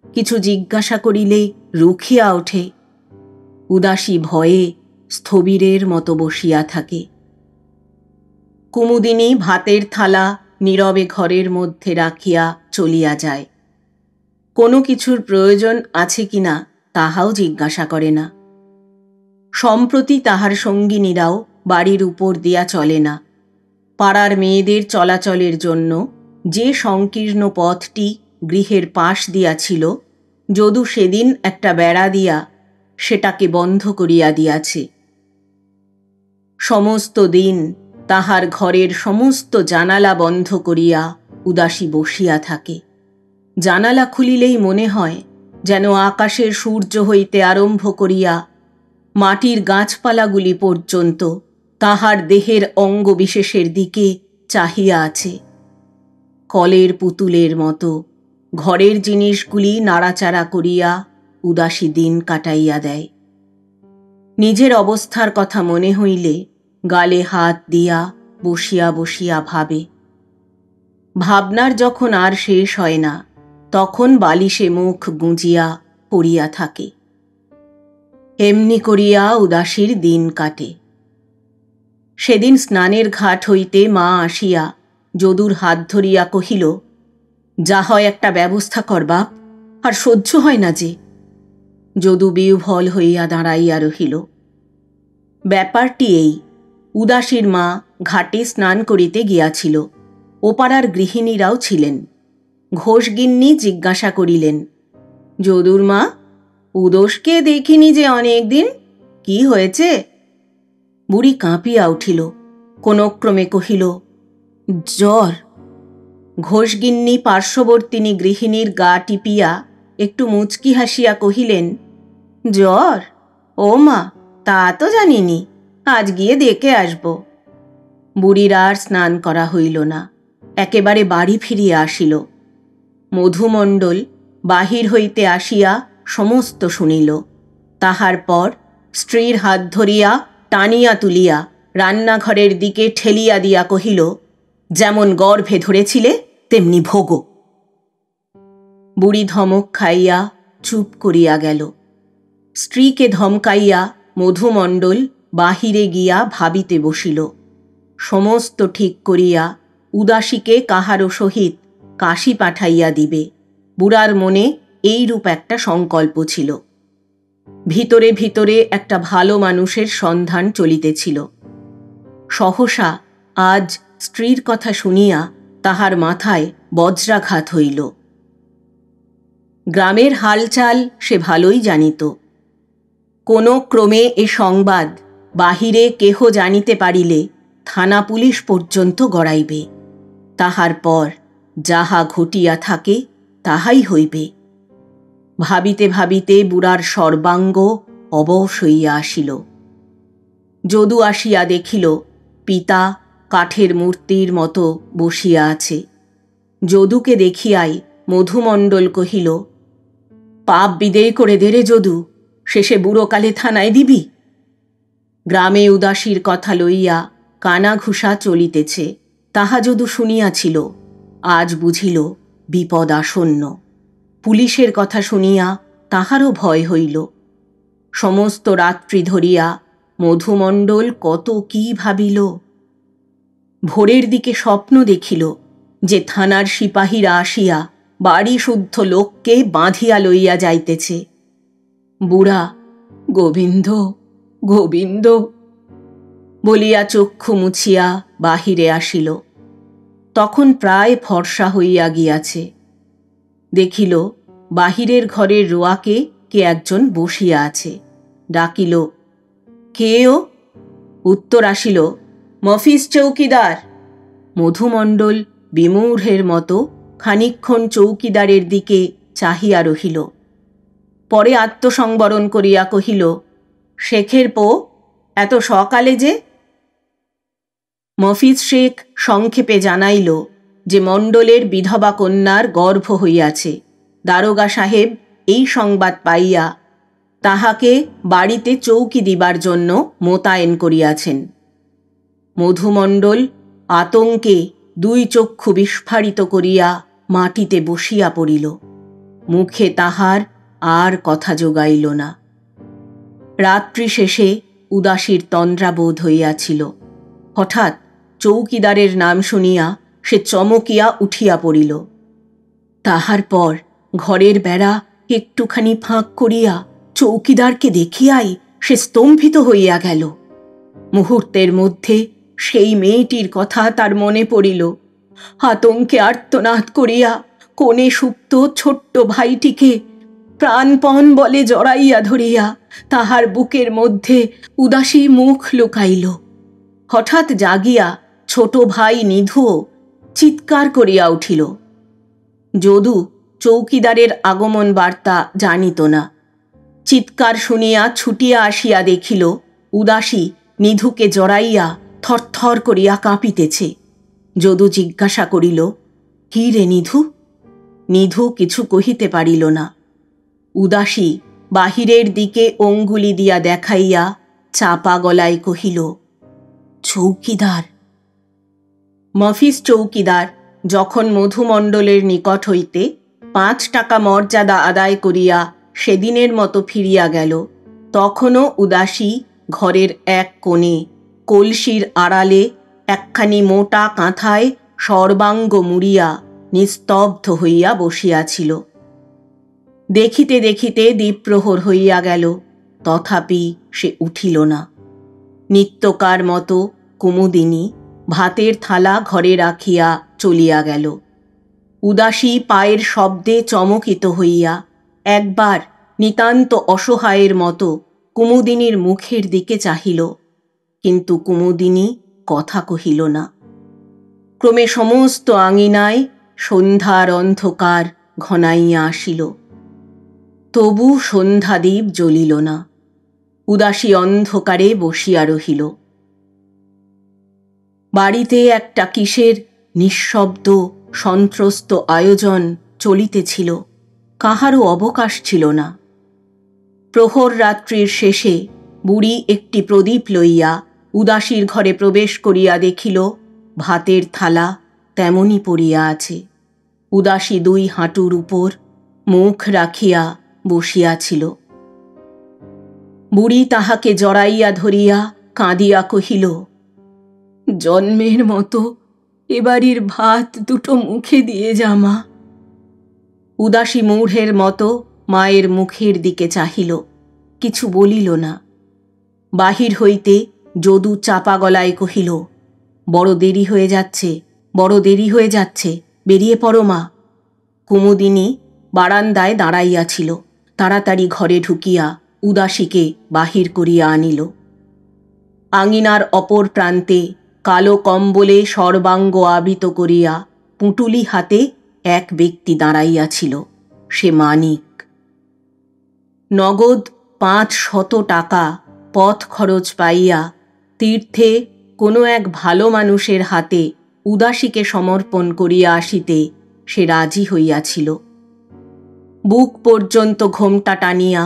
S1: কিছু জিজ্ঞাসা করিলে রুখিয়া ওঠে। উদাসী ভয়ে স্থবিরের মতো বসিয়া থাকে। কুমুদিনী ভাতের থালা নীরবে ঘরের মধ্যে রাখিয়া চলিয়া যায়। কোনো কিছুর প্রয়োজন আছে কিনা তাহাও জিজ্ঞাসা করে না। সম্প্রতি তাহার সঙ্গিনীরাও বাড়ির উপর দিয়া চলে না। পাড়ার মেয়েদের চলাচলের জন্য যে সংকীর্ণ পথটি গৃহের পাশ দিয়া ছিল, যদু সেদিন একটা বেড়া দিয়া সেটাকে বন্ধ করিয়া দিয়াছে। সমস্ত দিন তাহার ঘরের সমস্ত জানালা বন্ধ করিয়া উদাসী বসিয়া থাকে। জানালা খুলিলেই মনে হয় যেন আকাশের সূর্য হইতে আরম্ভ করিয়া মাটির গাছপালাগুলি পর্যন্ত তাহার দেহের অঙ্গবিশেষের দিকে চাহিয়া আছে। কলের পুতুলের মতো ঘরের জিনিসগুলি নাড়াচাড়া করিয়া উদাসী দিন কাটাইয়া দেয়। নিজের অবস্থার কথা মনে হইলে গালে হাত দিয়া বসিয়া বসিয়া ভাবে। ভাবনার যখন আর শেষ হয় না, তখন বালিশে মুখ গুঁজিয়া পড়িয়া থাকে। এমনি করিয়া উদাসীর দিন কাটে। সেদিন স্নানের ঘাট হইতে মা আসিয়া যদুর হাত ধরিয়া কহিল, যা হয় একটা ব্যবস্থা কর বাপ, আর সহ্য হয় না যে। যদু বিহ্বল হইয়া দাঁড়াইয়া রহিল। ব্যাপারটি এই, উদাসীর মা ঘাটে স্নান করিতে গিয়াছিল। ওপাড়ার গৃহিণীরাও ছিলেন। ঘোষগিন্নি জিজ্ঞাসা করিলেন, যদুর মা, উদোষকে দেখিনি যে অনেক দিন, কি হয়েছে? বুড়ি কাঁপিয়া উঠিল, কোনো ক্রমে কহিল, জ্বর। ঘোষগিন্নি পার্শ্ববর্তিনী গৃহিণীর গা টিপিয়া একটু মুচকি হাসিয়া কহিলেন, জ্বর? ও মা, তা তো জানিনি, আজ গিয়ে দেখে আসব। বুড়ির আর স্নান করা হইল না, একেবারে বাড়ি ফিরিয়া আসিল। মধুমণ্ডল বাহির হইতে আসিয়া সমস্ত শুনিল। তাহার পর স্ত্রীর হাত ধরিয়া টানিয়া তুলিয়া রান্নাঘরের দিকে ঠেলিয়া দিয়া কহিল, যেমন গর্ভে ধরেছিলে তেমনি ভোগো। বুড়ি ধমক খাইয়া চুপ করিয়া গেল। স্ত্রীকে ধমকাইয়া মধুমণ্ডল বাহিরে গিয়া ভাবিতে বসিল। সমস্ত ঠিক করিয়া উদাসীকে কাহারও সহিত কাশী পাঠাইয়া দিবে, বুড়ার মনে এইরূপ একটা সংকল্প ছিল। ভিতরে ভিতরে একটা ভালো মানুষের সন্ধান চলিতেছিল। সহসা আজ স্ত্রীর কথা শুনিয়া তাহার মাথায় বজ্রাঘাত হইল। গ্রামের হালচাল সে ভালোই জানিত। কোনো ক্রমে এ সংবাদ বাহিরে কেহ জানিতে পারিলে থানা পুলিশ পর্যন্ত গড়াইবে। তাহার পর যাহা ঘটিয়া থাকে তাহাই হইবে। ভাবিতে ভাবিতে বুড়ার সর্বাঙ্গ অবশ হইয়া আসিল। যদু আসিয়া দেখিল পিতা কাঠের মূর্তির মতো বসিয়া আছে। যদুকে দেখিয়াই মধুমণ্ডল কহিল, পাপ বিদেয় করে দে রে যদু, শেষে বুড়োকালে থানায় দিবি। গ্রামে উদাসীর কথা লইয়া কানাঘুষা চলিতেছে, তাহা যদু শুনিয়াছিল। আজ বুঝিল বিপদ আসন্ন। পুলিশের কথা শুনিয়া তাহারও ভয় হইল। সমস্ত রাত্রি ধরিয়া মধুমণ্ডল কত কি ভাবিল। ভোরের দিকে স্বপ্ন দেখিল যে থানার সিপাহীরা আসিয়া বাড়ি শুদ্ধ লোককে বাঁধিয়া লইয়া যাইতেছে। বুড়া গোবিন্দ গোবিন্দ বলিয়া চক্ষু মুছিয়া বাহিরে আসিল। তখন প্রায় ফর্সা হইয়া গিয়াছে। দেখিল বাহিরের ঘরের রোয়াকে কে একজন বসিয়া আছে। ডাকিল, কে ও? উত্তর আসিল, মফিজ চৌকিদার। মধুমণ্ডল বিমূঢ়ের মতো খানিকক্ষণ চৌকিদারের দিকে চাহিয়া রহিল। পরে আত্মসংবরণ করিয়া কহিল, শেখের পো, এত সকালে যে? মফিজ শেখ সংক্ষেপে জানাইল যে মণ্ডলের বিধবা কন্যার গর্ভ হইয়াছে। দারোগা সাহেব এই সংবাদ পাইয়া তাহাকে বাড়িতে চৌকি দিবার জন্য মোতায়েন করিয়াছেন। মধুমণ্ডল আতঙ্কে দুই চক্ষু বিস্ফারিত করিয়া মাটিতে বসিয়া পড়িল। মুখে তাহার আর কথা জোগাইল না। রাত্রি শেষে উদাসীর তন্দ্রাবোধ হইয়াছিল। হঠাৎ চৌকিদারের নাম শুনিয়া সে চমকিয়া উঠিয়া পড়িল। তাহার পর ঘরের বেড়া একটুখানি ফাঁক করিয়া চৌকিদারকে দেখিয়াই সে স্তম্ভিত হইয়া গেল। মুহূর্তের মধ্যে সেই মেয়েটির কথা তার মনে পড়িল। আতঙ্কে আর্তনাদ করিয়া কোণে সুপ্ত ছোট্ট ভাইটিকে প্রাণপণ বলে জড়াইয়া ধরিয়া তাহার বুকের মধ্যে উদাসী মুখ লুকাইল। হঠাৎ জাগিয়া ছোট ভাই নিধুও চিৎকার করিয়া উঠিল। যদু চৌকিদারের আগমন বার্তা জানিত না। চিৎকার শুনিয়া ছুটিয়া আসিয়া দেখিল উদাসী নিধুকে জড়াইয়া থরথর করিয়া কাঁপিতেছে। যদু জিজ্ঞাসা করিল, কি রে নিধু? নিধু কিছু কহিতে পারিল না। উদাসী বাহিরের দিকে অঙ্গুলি দিয়া দেখাইয়া চাপা গলায় কহিল, চৌকিদার। মফিজ চৌকিদার যখন মধুমণ্ডলের নিকট হইতে 5 টাকা মর্যাদা আদায় করিয়া সেদিনের মতো ফিরিয়া গেল, তখনও উদাসী ঘরের এক কোণে কলসির আড়ালে একখানি মোটা কাঁথায় সর্বাঙ্গ মুড়িয়া নিস্তব্ধ হইয়া বসিয়াছিল। দেখিতে দেখিতে দ্বীপ্রহর হইয়া গেল, তথাপি সে উঠিল না। নিত্যকার মতো কুমুদিনী ভাতের থালা ঘরে রাখিয়া চলিয়া গেল। উদাসী পায়ের শব্দে চমকিত হইয়া একবার নিতান্ত অসহায়ের মতো কুমুদিনীর মুখের দিকে চাহিল, কিন্তু কুমুদিনী কথা কহিল না। ক্রমে সমস্ত আঙিনায় সন্ধ্যার অন্ধকার ঘনাইয়া আসিল, তবু সন্ধ্যাদীপ জ্বলিল না। উদাসী অন্ধকারে বসিয়া রহিল। বাড়িতে একটা কিসের নিঃশব্দ সন্ত্রস্ত আয়োজন চলিতেছিল, কাহারও অবকাশ ছিল না। প্রহর রাত্রির শেষে বুড়ি একটি প্রদীপ লইয়া উদাসীর ঘরে প্রবেশ করিয়া দেখিল ভাতের থালা তেমনি পড়িয়া আছে। উদাসী 2 হাঁটুর উপর মুখ রাখিয়া বসিয়াছিল। বুড়ি তাহাকে জড়াইয়া ধরিয়া কাঁদিয়া কহিল, জন্মের মতো এবাড়ির ভাত দুটো মুখে দিয়ে যা মা। উদাসী মূঢ়ের মতো মায়ের মুখের দিকে চাহিল, কিছু বলিল না। বাহির হইতে যদু চাপা গলায় কহিল, বড় দেরি হয়ে যাচ্ছে, বড় দেরি হয়ে যাচ্ছে, বেরিয়ে পড়ো মা। কুমুদিনী বারান্দায় দাঁড়াইয়াছিল, তাড়াতাড়ি ঘরে ঢুকিয়া উদাসীকে বাহির করিয়া আনিল। আঙিনার অপর প্রান্তে কালো কম্বলে সর্বাঙ্গ আবৃত করিয়া পুঁটুলি হাতে এক ব্যক্তি দাঁড়াইয়াছিল, সে মানিক। নগদ 500 টাকা পথ খরচ পাইয়া তীর্থে কোনো এক ভালো মানুষের হাতে উদাসীকে সমর্পণ করিয়া আসিতে সে রাজি হইয়াছিল। বুক পর্যন্ত ঘোমটা টানিয়া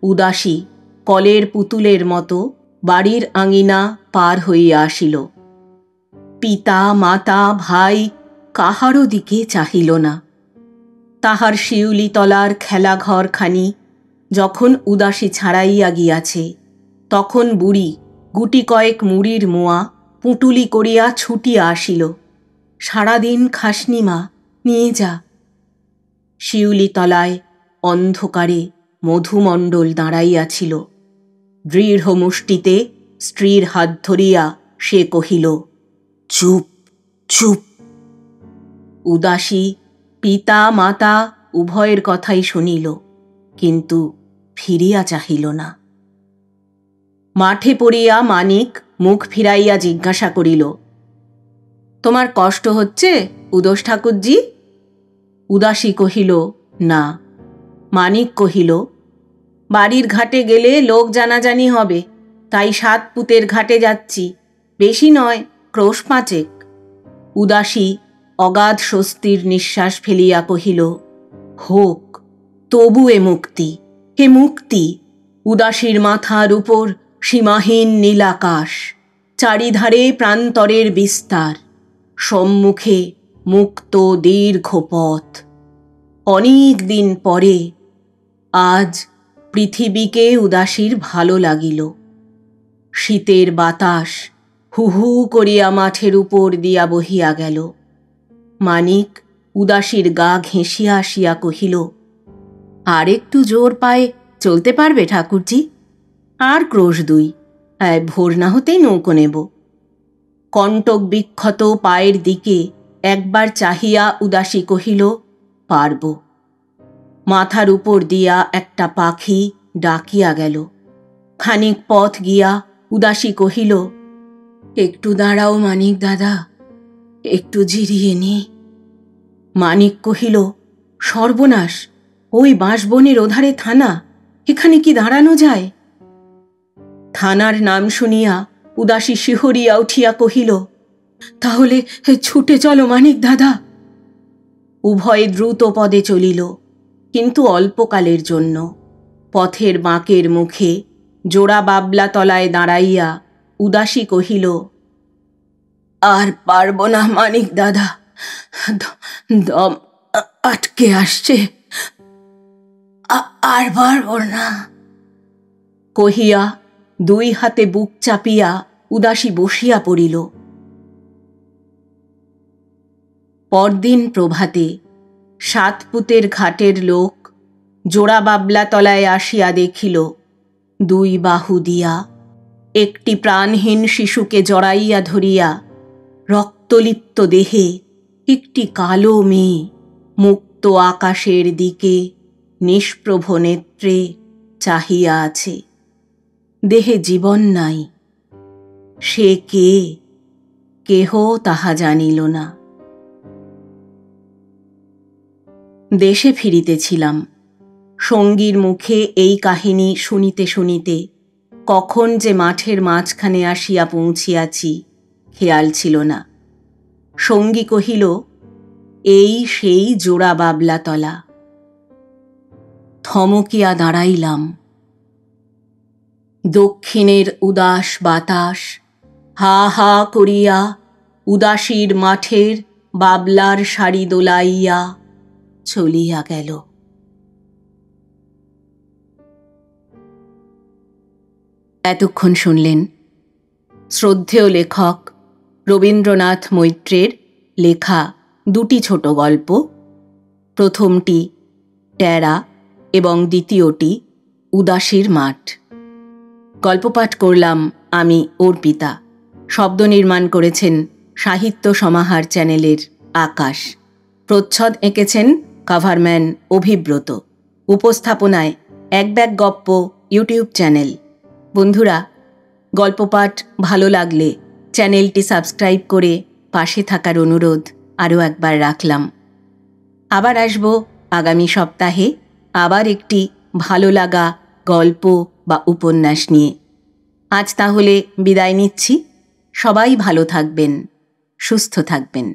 S1: উদাসী কলের পুতুলের মতো বাড়ির আঙিনা পার হইয়া আসিল। পিতা মাতা ভাই কাহারও দিকে চাহিল না। তাহার শিউলিতলার খেলাঘরখানি যখন উদাসী ছাড়াইয়া গিয়াছে, তখন বুড়ি গুটি কয়েক মুড়ির মোয়া পুঁটুলি করিয়া ছুটিয়া আসিল। সারাদিন খাসনি মা, নিয়ে যা। শিউলিতলায় অন্ধকারে মধুমণ্ডল দাঁড়াইয়াছিল। দৃঢ় মুষ্টিতে স্ত্রীর হাত ধরিয়া সে কহিল, চুপ চুপ। উদাসী পিতা মাতা উভয়ের কথাই শুনিল, কিন্তু ফিরিয়া চাহিল না। মাঠে পড়িয়া মানিক মুখ ফিরাইয়া জিজ্ঞাসা করিল, তোমার কষ্ট হচ্ছে উদোষ ঠাকুরজি? উদাসী কহিল, না। মানিক কহিল, বাড়ির ঘাটে গেলে লোক জানাজানি হবে, তাই 7 পুতের ঘাটে যাচ্ছি, বেশি নয়, ক্রোশ পাঁচেক। উদাসী অগাধ স্বস্তির নিঃশ্বাস ফেলিয়া কহিল, হোক, তবু এ মুক্তি, হে মুক্তি। উদাসীর মাথার উপর সীমাহীন নীলাকাশ, চারিধারে প্রান্তরের বিস্তার, সম্মুখে মুক্ত দীর্ঘ পথ। অনেক দিন পরে আজ পৃথিবীকে উদাসীর ভালো লাগিল। শীতের বাতাস হু হু করিয়া মাঠের উপর দিয়া বহিয়া গেল। মানিক উদাসীর গা ঘেঁষিয়া আসিয়া কহিল, আর একটু জোর পায়ে চলতে পারবে ঠাকুরজি? আর ক্রোশ দুই, ভোর না হতেই নৌকো নেব। কণ্টক বিক্ষত পায়ের দিকে একবার চাহিয়া উদাসী কহিল, পারব। মাথার উপর দিয়া একটা পাখি ডাকিয়া গেল। খানিক পথ গিয়া উদাসী কহিল, একটু দাঁড়াও মানিক দাদা, একটু জিরিয়ে নি। মানিক কহিল, সর্বনাশ, ওই বাঁশবনের ওধারে থানা, এখানে কি দাঁড়ানো যায়? থানার নাম শুনিয়া উদাসী শিহরিয়া উঠিয়া কহিল, তাহলে ছুটে চলো মানিক দাদা। উভয়ে দ্রুত পদে চলিল, কিন্তু অল্পকালের জন্য। পথের বাঁকের মুখে জোড়া বাবলা তলায় দাঁড়াইয়া উদাসী কহিল, আর পারব না মানিক দাদা, দম আটকে আসছে, আর পারব না। কহিয়া দুই হাতে বুক চাপিয়া উদাসী বসিয়া পড়িল। পরদিন প্রভাতে সাতপুতের ঘাটের লোক জোড়া বাবলা তলায় আসিয়া দেখিল, দুই বাহু দিয়া একটি প্রাণহীন শিশুকে জড়াইয়া ধরিয়া রক্তলিপ্ত দেহে একটি কালো মেয়ে মুক্ত আকাশের দিকে নিষ্প্রভ নেত্রে চাহিয়া আছে। দেহে জীবন নাই। সে কে, কেহ তাহা জানিল না। দেশে ফিরিতেছিলাম। সঙ্গীর মুখে এই কাহিনী শুনিতে শুনিতে কখন যে মাঠের মাঝখানে আসিয়া পৌঁছিয়াছি খেয়াল ছিল না। সঙ্গী কহিল, এই সেই জোড়া বাবলাতলা। থমকিয়া দাঁড়াইলাম। দক্ষিণের উদাস বাতাস হা হা করিয়া উদাসীর মাঠের বাবলার শাড়ি দোলাইয়া চলিয়া গেল। এতক্ষণ শুনলেন শ্রদ্ধেয় লেখক রবীন্দ্রনাথ মৈত্রের লেখা দুটি ছোট গল্প। প্রথমটি টেরা এবং দ্বিতীয়টি উদাসীর মাঠ। গল্প পাঠ করলাম আমি অর্পিতা। শব্দ নির্মাণ করেছেন সাহিত্য সমাহার চ্যানেলের আকাশ। প্রচ্ছদ এঁকেছেন কভারম্যান অভিব্রত। উপস্থাপনায় এক ব্যাগ গপ্প ইউটিউব চ্যানেল। বন্ধুরা, গল্প পাঠ ভালো লাগলে চ্যানেলটি সাবস্ক্রাইব করে পাশে থাকার অনুরোধ আরও একবার রাখলাম। আবার আসব আগামী সপ্তাহে আবার একটি ভালো লাগা গল্প বা উপন্যাস নিয়ে। আজ তাহলে বিদায় নিচ্ছি। সবাই ভালো থাকবেন, সুস্থ থাকবেন।